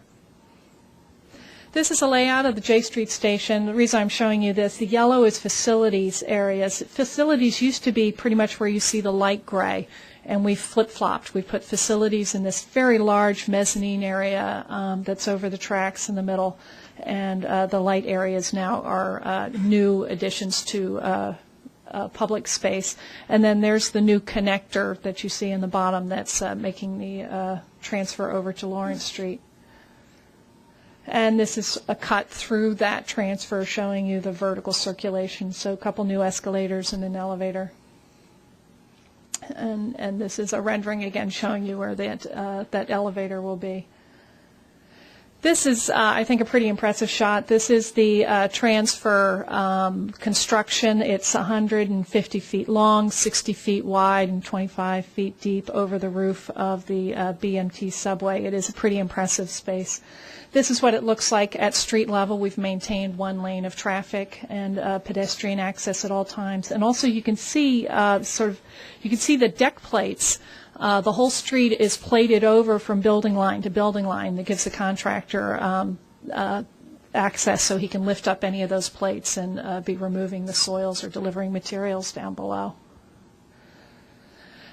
This is a layout of the J Street station. The reason I'm showing you this, the yellow is facilities areas. Facilities used to be pretty much where you see the light gray, and we flip-flopped. We put facilities in this very large mezzanine area that's over the tracks in the middle, and the light areas now are new additions to public space. And then there's the new connector that you see in the bottom that's making the transfer over to Lawrence Street. And this is a cut through that transfer showing you the vertical circulation, so a couple new escalators and an elevator. And this is a rendering again showing you where that elevator will be. This is, I think, a pretty impressive shot. This is the transfer construction. It's 150 feet long, 60 feet wide, and 25 feet deep over the roof of the BMT subway. It is a pretty impressive space. This is what it looks like at street level. We've maintained 1 lane of traffic and pedestrian access at all times. And also you can see you can see the deck plates. The whole street is plated over from building line to building line. That gives the contractor access so he can lift up any of those plates and be removing the soils or delivering materials down below.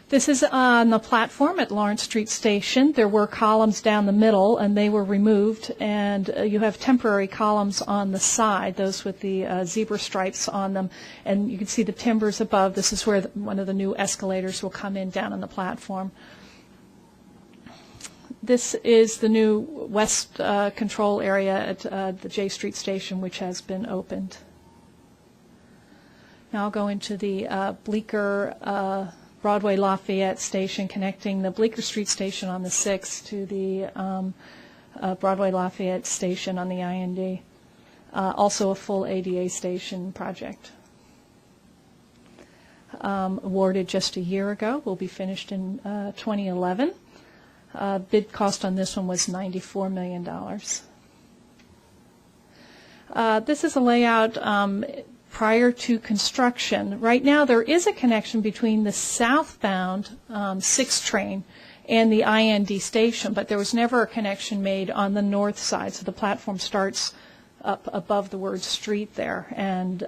This is on the platform at Lawrence Street Station. There were columns down the middle, and they were removed, and you have temporary columns on the side, those with the zebra stripes on them, and you can see the timbers above. This is where one of the new escalators will come in down on the platform. This is the new west control area at the J Street station, which has been opened. Now I'll go into the Bleecker Broadway Lafayette station, connecting the Bleecker Street station on the 6th to the Broadway Lafayette station on the IND. Also a full ADA station project. Awarded just a year ago, will be finished in 2011. Bid cost on this one was $94 million. This is a layout prior to construction. Right now there is a connection between the southbound 6 train and the IND station, but there was never a connection made on the north side, so the platform starts up above the word street there. And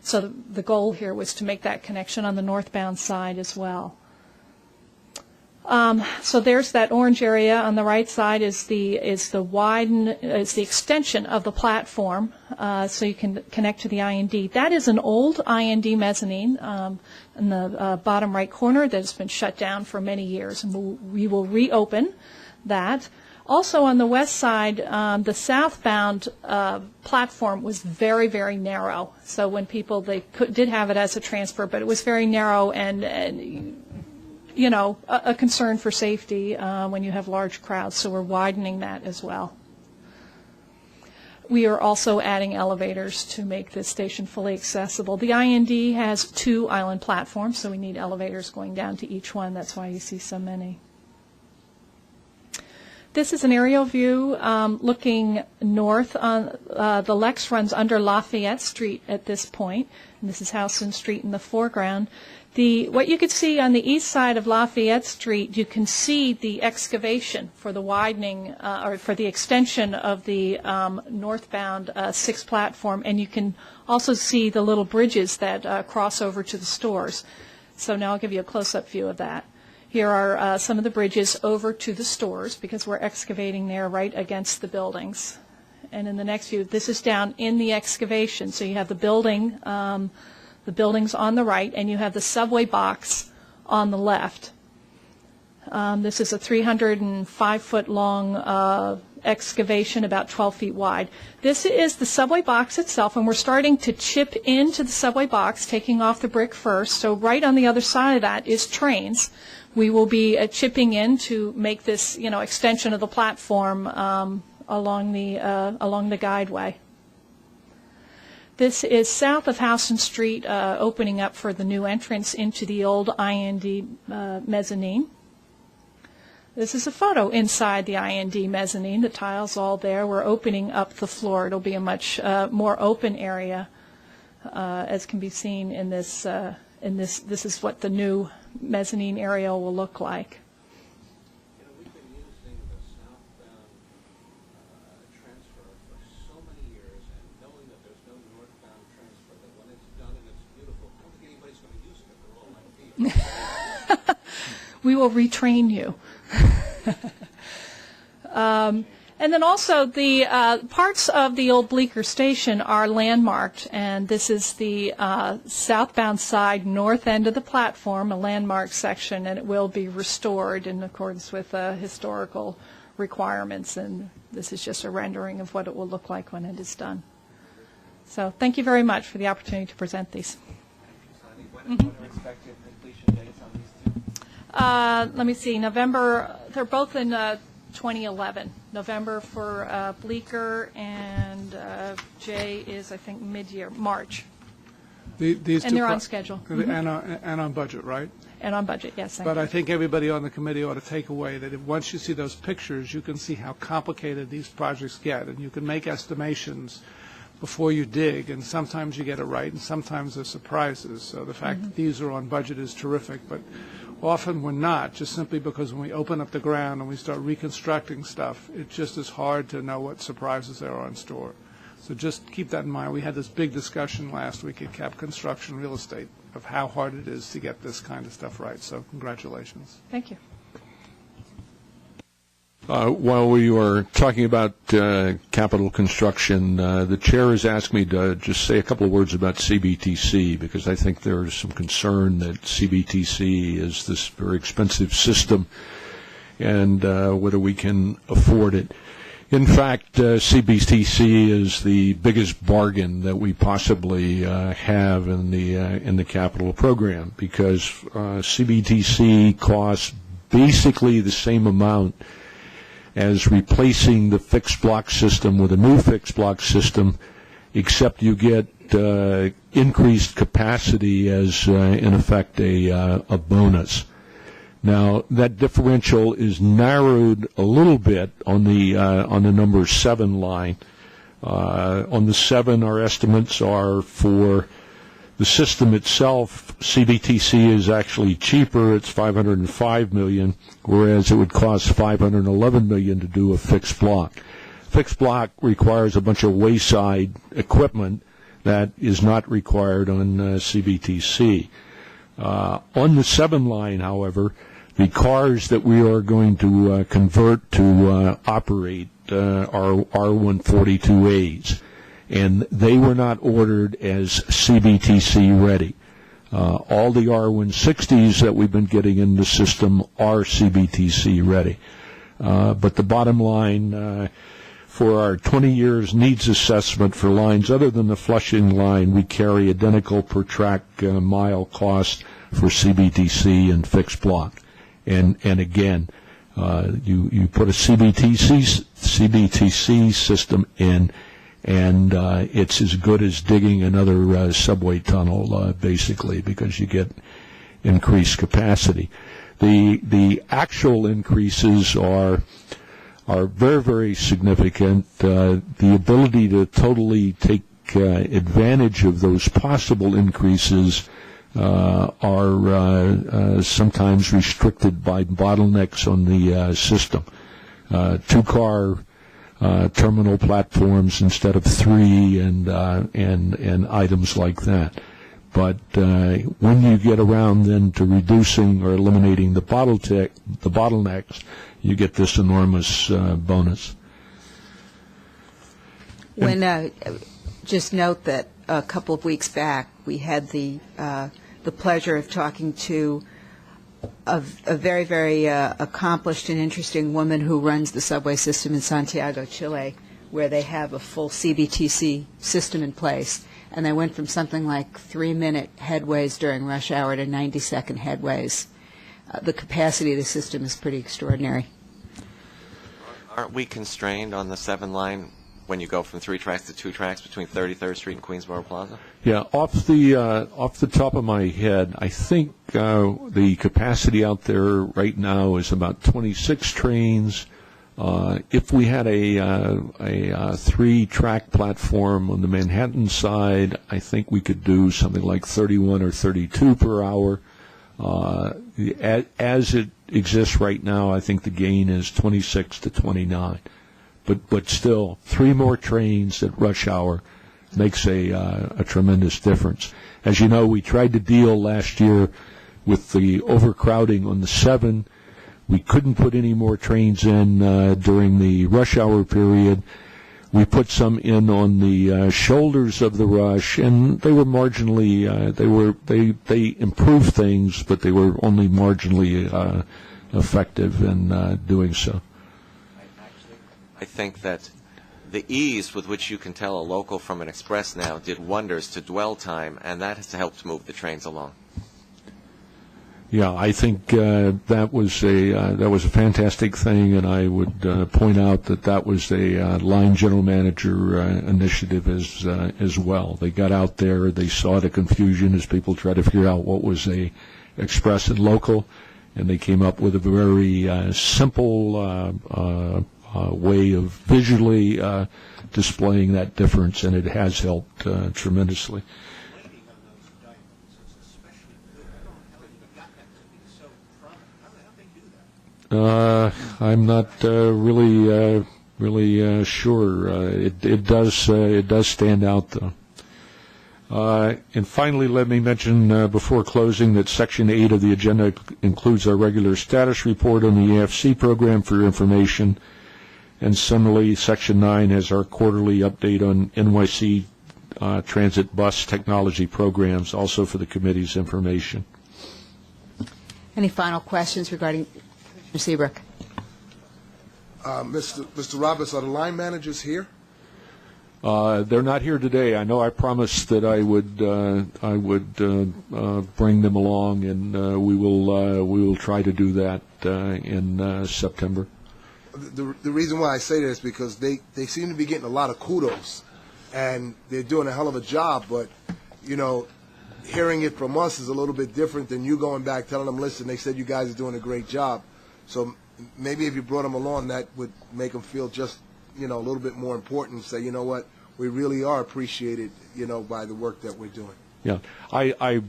so the goal here was to make that connection on the northbound side as well. So there's that orange area on the right side is the extension of the platform, so you can connect to the IND. That is an old IND mezzanine in the bottom right corner that has been shut down for many years, and we will reopen that. Also on the west side, the southbound platform was very, very narrow. So when people, did have it as a transfer, but it was very narrow and you know, a concern for safety when you have large crowds. So we're widening that as well. We are also adding elevators to make this station fully accessible. The IND has 2 island platforms, so we need elevators going down to each one. That's why you see so many. This is an aerial view looking north. The Lex runs under Lafayette Street at this point, and this is Houston Street in the foreground. What you could see on the east side of Lafayette Street, you can see the excavation for the widening or for the extension of the northbound 6 platform, and you can also see the little bridges that cross over to the stores. So now I'll give you a close-up view of that. Here are some of the bridges over to the stores because we're excavating there right against the buildings. And in the next view, this is down in the excavation. So you have the buildings on the right, and you have the subway box on the left. This is a 305-foot long excavation, about 12 feet wide. This is the subway box itself, and we're starting to chip into the subway box, taking off the brick first. So right on the other side of that is trains. We will be chipping in to make this, you know, extension of the platform along the guideway. This is south of Houston Street, opening up for the new entrance into the old IND mezzanine. This is a photo inside the IND mezzanine. The tile's all there. We're opening up the floor. It'll be a much more open area, as can be seen in this. This is what the new mezzanine area will look like. You know, we've been using the southbound transfer for so many years, and knowing that there's no northbound transfer, that when it's done and it's beautiful, I don't think anybody's going to use it if they're all like feet. We will retrain you. And then also the parts of the old Bleecker station are landmarked, and this is the southbound side, north end of the platform, a landmarked section, and it will be restored in accordance with historical requirements, and this is just a rendering of what it will look like when it is done. So thank you very much for the opportunity to present these. What are expected completion dates on these 2? Let me see, November, they're both in 2011. November for Bleecker, and J is, I think, mid-year, March. These and they're on schedule. And on budget, right? And on budget, yes. But I think everybody on the committee ought to take away that once you see those pictures, you can see how complicated these projects get, and you can make estimations before you dig, and sometimes you get it right, and sometimes there's surprises. So the fact that these are on budget is terrific, but often we're not, just simply because when we open up the ground and we start reconstructing stuff, it just is hard to know what surprises there are in store. So just keep that in mind. We had this big discussion last week at Cap Construction Real Estate of how hard it is to get this kind of stuff right. So congratulations. Thank you. While we were talking about capital construction, the chair has asked me to just say a couple of words about CBTC, because I think there is some concern that CBTC is this very expensive system and whether we can afford it. In fact, CBTC is the biggest bargain that we possibly have in the capital program, because CBTC costs basically the same amount as replacing the fixed block system with a new fixed block system, except you get increased capacity as, in effect, a bonus. Now, that differential is narrowed a little bit on the number 7 line. On the 7, our estimates are for the system itself. CBTC is actually cheaper. It's $505 million, whereas it would cost $511 million to do a fixed block. Fixed block requires a bunch of wayside equipment that is not required on CBTC. On the 7 line, however, the cars that we are going to convert to operate are R142As, and they were not ordered as CBTC ready. All the R160s that we've been getting in the system are CBTC ready. But the bottom line, for our 20 years needs assessment for lines other than the Flushing line, we carry identical per track mile cost for CBTC and fixed block. And again, you put a CBTC system in, and it's as good as digging another subway tunnel, basically, because you get increased capacity. The actual increases are very, very significant. The ability to totally take advantage of those possible increases are sometimes restricted by bottlenecks on the system. 2-car terminal platforms instead of 3, and items like that. But when you get around then to reducing or eliminating the bottlenecks, you get this enormous bonus. Just note that a couple of weeks back we had the pleasure of talking to a very, very accomplished and interesting woman who runs the subway system in Santiago, Chile, where they have a full CBTC system in place. And they went from something like 3-minute headways during rush hour to 90-second headways. The capacity of the system is pretty extraordinary. Aren't we constrained on the 7 line when you go from 3 tracks to 2 tracks between 33rd Street and Queensboro Plaza? Yeah, off the top of my head, I think the capacity out there right now is about 26 trains. If we had a 3-track platform on the Manhattan side, I think we could do something like 31 or 32 per hour. As it exists right now, I think the gain is 26 to 29. But still, 3 more trains at rush hour makes a tremendous difference. As you know, we tried to deal last year with the overcrowding on the 7. We couldn't put any more trains in during the rush hour period. We put some in on the shoulders of the rush, and they were marginally. They improved things, but they were only marginally effective in doing so. I think that the ease with which you can tell a local from an express now did wonders to dwell time, and that has helped move the trains along. Yeah, I think that was a fantastic thing, and I would point out that was a line general manager initiative as well. They got out there, they saw the confusion as people tried to figure out what was a express and local, and they came up with a very simple way of visually displaying that difference, and it has helped tremendously. I'm not really sure. It does stand out, though. And finally, let me mention before closing that Section 8 of the agenda includes our regular status report on the EFC program for your information. And similarly, Section 9 has our quarterly update on NYC transit bus technology programs, also for the committee's information. Any final questions regarding Commissioner Seabrook? Mr. Roberts, are the line managers here? They're not here today. I know I promised that I would bring them along, and we will try to do that in September. The reason why I say that is because they seem to be getting a lot of kudos, and they're doing a hell of a job. But you know, hearing it from us is a little bit different than you going back telling them, listen, they said you guys are doing a great job. So maybe if you brought them along, that would make them feel just, you know, a little bit more important and say, you know what, we really are appreciated, you know, by the work that we're doing. Yeah, I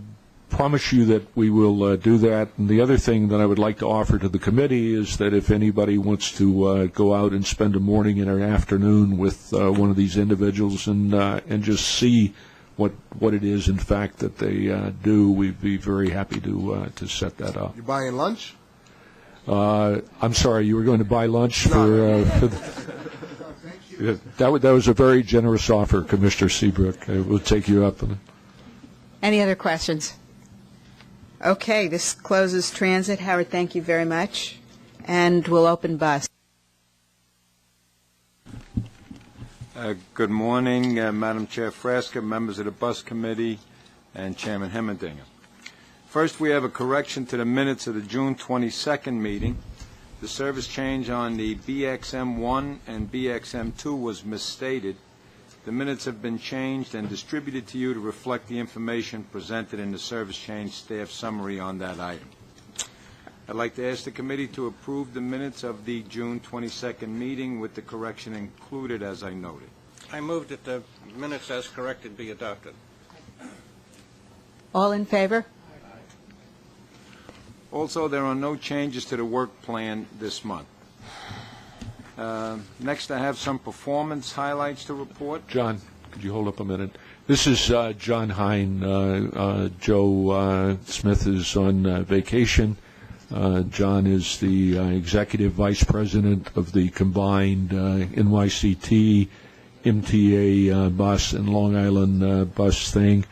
promise you that we will do that. And the other thing that I would like to offer to the committee is that if anybody wants to go out and spend a morning and an afternoon with one of these individuals and just see what it is, in fact, that they do, we'd be very happy to set that up. You buying lunch? I'm sorry, you were going to buy lunch for that was a very generous offer, Commissioner Seabrook. We'll take you up on it. Any other questions? Okay, this closes transit. Howard, thank you very much. And we'll open bus. Good morning, Madam Chair Frasca, members of the Bus Committee, and Chairman Hemmerdinger. First, we have a correction to the minutes of the June 22nd meeting. The service change on the BXM1 and BXM2 was misstated. The minutes have been changed and distributed to you to reflect the information presented in the service change staff summary on that item. I'd like to ask the committee to approve the minutes of the June 22nd meeting with the correction included as I noted. I move that the minutes as corrected be adopted. All in favor? Also, there are no changes to the work plan this month. Next, I have some performance highlights to report. John, could you hold up a minute? This is John Hine. Joe Smith is on vacation. John is the executive vice president of the combined NYCT, MTA bus, and Long Island bus thing.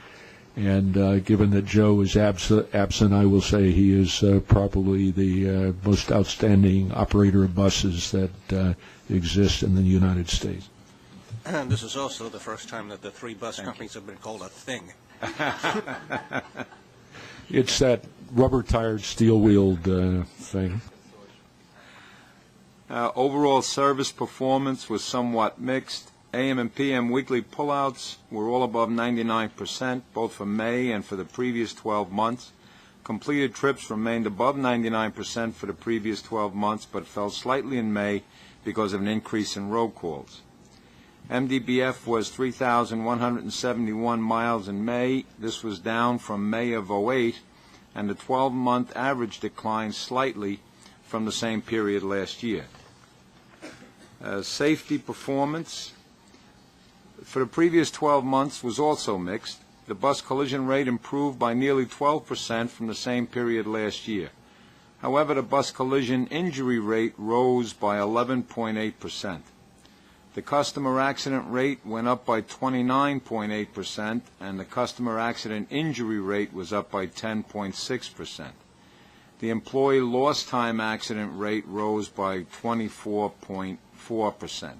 And given that Joe is absent, I will say he is probably the most outstanding operator of buses that exist in the United States. And this is also the first time that the three bus companies have been called a thing. It's that rubber-tired, steel-wheeled thing. Overall service performance was somewhat mixed. AM and PM weekly pullouts were all above 99%, both for May and for the previous 12 months. Completed trips remained above 99% for the previous 12 months, but fell slightly in May because of an increase in road calls. MDBF was 3,171 miles in May. This was down from May of 08, and the 12-month average declined slightly from the same period last year. Safety performance for the previous 12 months was also mixed. The bus collision rate improved by nearly 12% from the same period last year. However, the bus collision injury rate rose by 11.8%. The customer accident rate went up by 29.8%, and the customer accident injury rate was up by 10.6%. The employee lost time accident rate rose by 24.4%.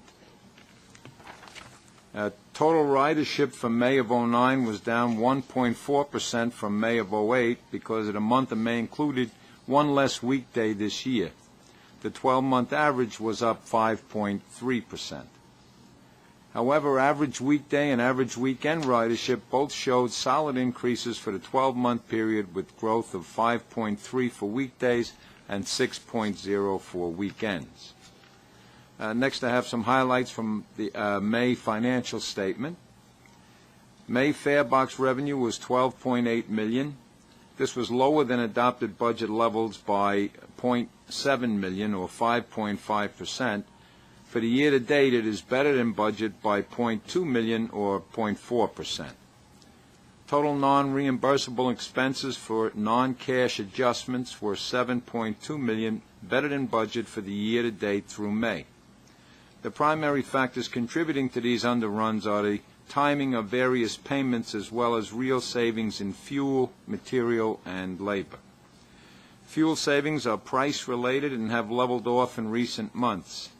Total ridership for May of 09 was down 1.4% from May of 08 because the month of May included one less weekday this year. The 12-month average was up 5.3%. However, average weekday and average weekend ridership both showed solid increases for the 12-month period, with growth of 5.3 for weekdays and 6.0 for weekends. Next, I have some highlights from the May financial statement. May farebox revenue was $12.8 million. This was lower than adopted budget levels by $0.7 million, or 5.5%. For the year-to-date, it is better than budget by $0.2 million, or 0.4%. Total non-reimbursable expenses for non-cash adjustments were $7.2 million, better than budget for the year-to-date through May. The primary factors contributing to these underruns are the timing of various payments as well as real savings in fuel, material, and labor. Fuel savings are price-related and have leveled off in recent months.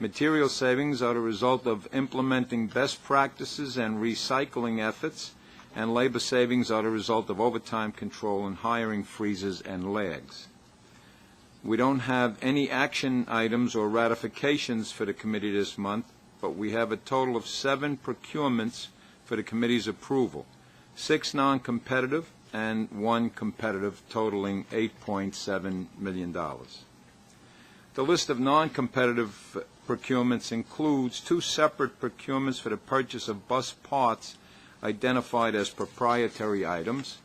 Material savings are the result of implementing best practices and recycling efforts, and labor savings are the result of overtime control and hiring freezes and lags. We don't have any action items or ratifications for the committee this month, but we have a total of 7 procurements for the committee's approval, 6 non-competitive and 1 competitive, totaling $8.7 million. The list of non-competitive procurements includes 2 separate procurements for the purchase of bus parts identified as proprietary items,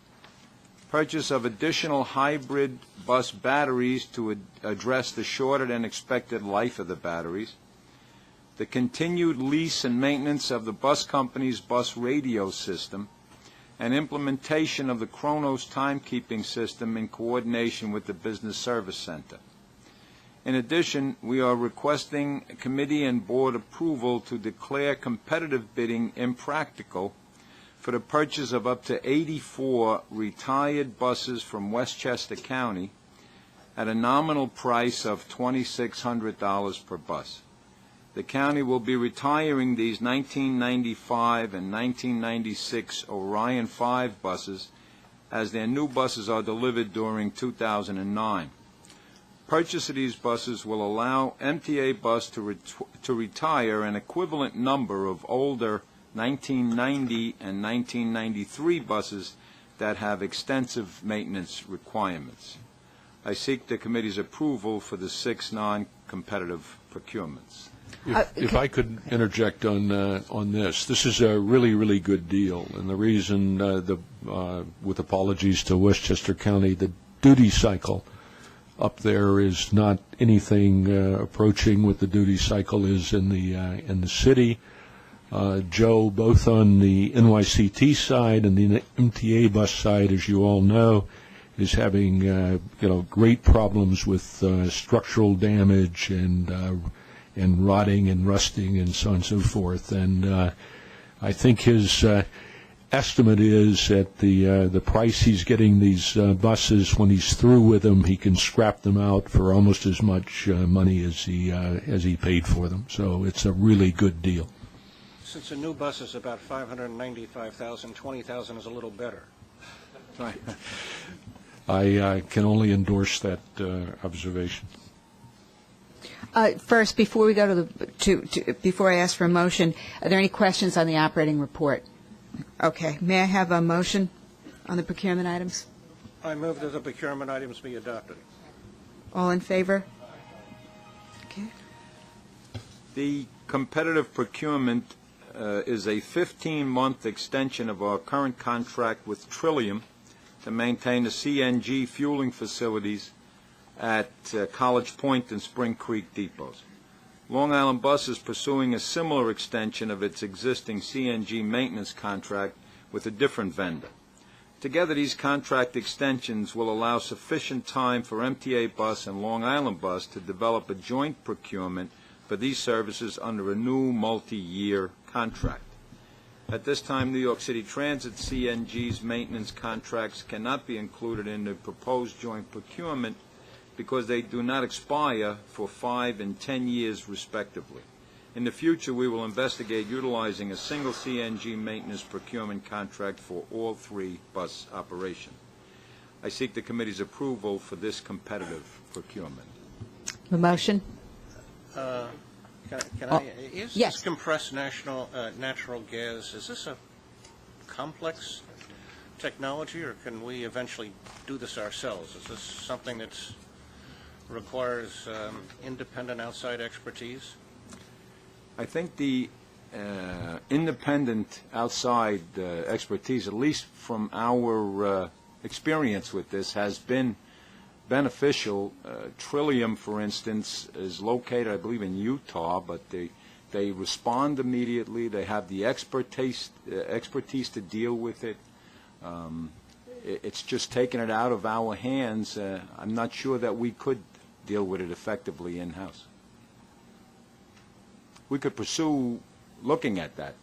purchase of additional hybrid bus batteries to address the shorter than expected life of the batteries, the continued lease and maintenance of the bus company's bus radio system, and implementation of the Kronos timekeeping system in coordination with the Business Service Center. In addition, we are requesting committee and board approval to declare competitive bidding impractical for the purchase of up to 84 retired buses from Westchester County at a nominal price of $2,600 per bus. The county will be retiring these 1995 and 1996 Orion 5 buses as their new buses are delivered during 2009. Purchase of these buses will allow MTA Bus to retire an equivalent number of older 1990 and 1993 buses that have extensive maintenance requirements. I seek the committee's approval for the 6 non-competitive procurements. If I could interject on this is a really, really good deal, and the reason, with apologies to Westchester County, the duty cycle up there is not anything approaching what the duty cycle is in the city. Joe, both on the NYCT side and the MTA bus side, as you all know, is having great problems with structural damage and rotting and rusting and so on and so forth. And I think his estimate is that the price he's getting these buses, when he's through with them, he can scrap them out for almost as much money as he paid for them. So it's a really good deal. Since a new bus is about $595,000, $20,000 is a little better. I can only endorse that observation. First, before we go before I ask for a motion, are there any questions on the operating report? Okay. May I have a motion on the procurement items? I move that the procurement items be adopted. All in favor? Okay. The competitive procurement is a 15-month extension of our current contract with Trillium to maintain the CNG fueling facilities at College Point and Spring Creek depots. Long Island Bus is pursuing a similar extension of its existing CNG maintenance contract with a different vendor. Together, these contract extensions will allow sufficient time for MTA Bus and Long Island Bus to develop a joint procurement for these services under a new multi-year contract. At this time, New York City Transit CNG's maintenance contracts cannot be included in the proposed joint procurement because they do not expire for 5 and 10 years, respectively. In the future, we will investigate utilizing a single CNG maintenance procurement contract for all 3 bus operations. I seek the committee's approval for this competitive procurement. The motion? Is yes. this compressed natural gas, is this a complex technology, or can we eventually do this ourselves? Is this something that requires independent outside expertise? I think the independent outside expertise, at least from our experience with this, has been beneficial. Trillium, for instance, is located, I believe, in Utah, but they respond immediately. They have the expertise to deal with it. It's just taking it out of our hands. I'm not sure that we could deal with it effectively in-house. We could pursue looking at that.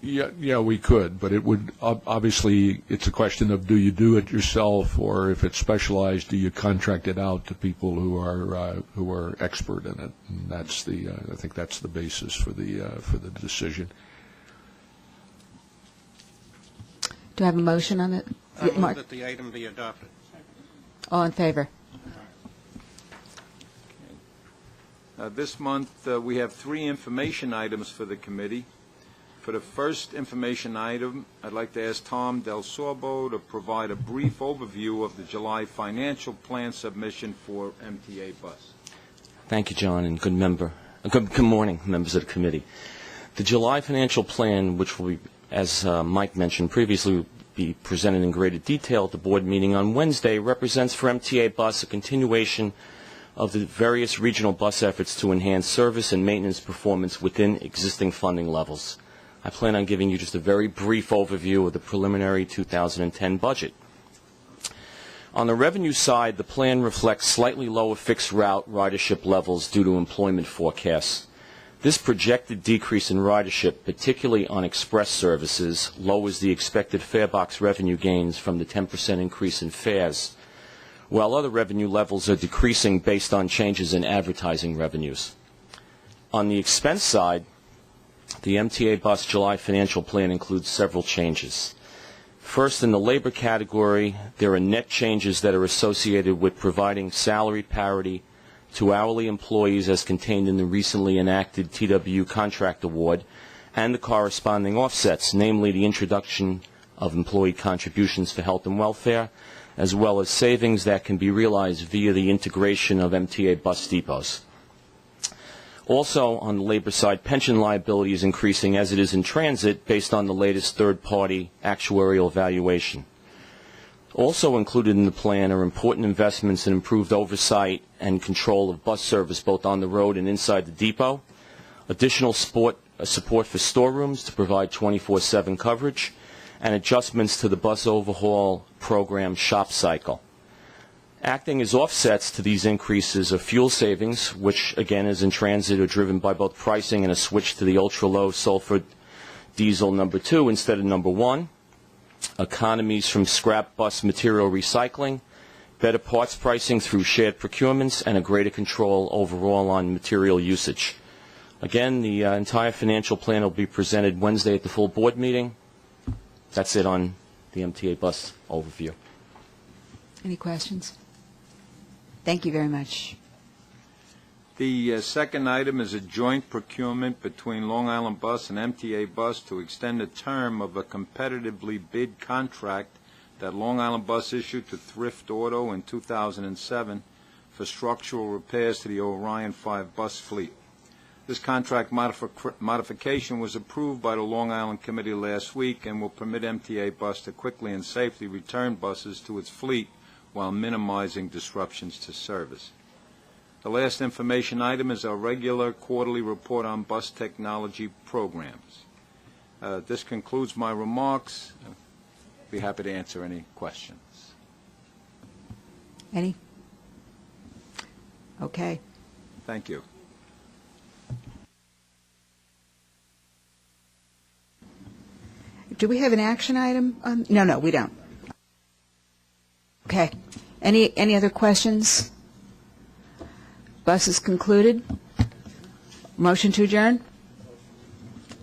Yeah, we could, but it would obviously. It's a question of do you do it yourself, or if it's specialized, do you contract it out to people who are expert in it? And that's the. I think that's the basis for the decision. Do I have a motion on it? I move Mark? that the item be adopted. All in favor? This month, we have 3 information items for the committee. For the first information item, I'd like to ask Tom Del Sorbo to provide a brief overview of the July financial plan submission for MTA Bus. Thank you, John, and good morning, members of the committee. The July financial plan, which will be, as Mike mentioned previously, be presented in greater detail at the board meeting on Wednesday, represents for MTA Bus a continuation of the various regional bus efforts to enhance service and maintenance performance within existing funding levels. I plan on giving you just a very brief overview of the preliminary 2010 budget. On the revenue side, the plan reflects slightly lower fixed route ridership levels due to employment forecasts. This projected decrease in ridership, particularly on express services, lowers the expected fare box revenue gains from the 10% increase in fares, while other revenue levels are decreasing based on changes in advertising revenues. On the expense side, the MTA Bus July financial plan includes several changes. First, in the labor category, there are net changes that are associated with providing salary parity to hourly employees as contained in the recently enacted TWU contract award and the corresponding offsets, namely the introduction of employee contributions for health and welfare, as well as savings that can be realized via the integration of MTA bus depots. Also, on the labor side, pension liability is increasing as it is in transit based on the latest third-party actuarial valuation. Also included in the plan are important investments in improved oversight and control of bus service both on the road and inside the depot, additional support for storerooms to provide 24/7 coverage, and adjustments to the bus overhaul program shop cycle. Acting as offsets to these increases are fuel savings, which again is in transit, are driven by both pricing and a switch to the ultra-low sulfur diesel number 2 instead of number 1, economies from scrap bus material recycling, better parts pricing through shared procurements, and a greater control overall on material usage. Again, the entire financial plan will be presented Wednesday at the full board meeting. That's it on the MTA bus overview. Any questions? Thank you very much. The second item is a joint procurement between Long Island Bus and MTA Bus to extend the term of a competitively bid contract that Long Island Bus issued to Thrift Auto in 2007 for structural repairs to the Orion 5 bus fleet. This contract modification was approved by the Long Island Committee last week and will permit MTA Bus to quickly and safely return buses to its fleet while minimizing disruptions to service. The last information item is our regular quarterly report on bus technology programs. This concludes my remarks. I'll be happy to answer any questions. Any? Okay. Thank you. Do we have an action item? No, we don't. Okay. Any other questions? Bus is concluded. Motion to adjourn?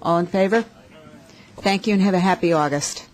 All in favor? Thank you and have a happy August.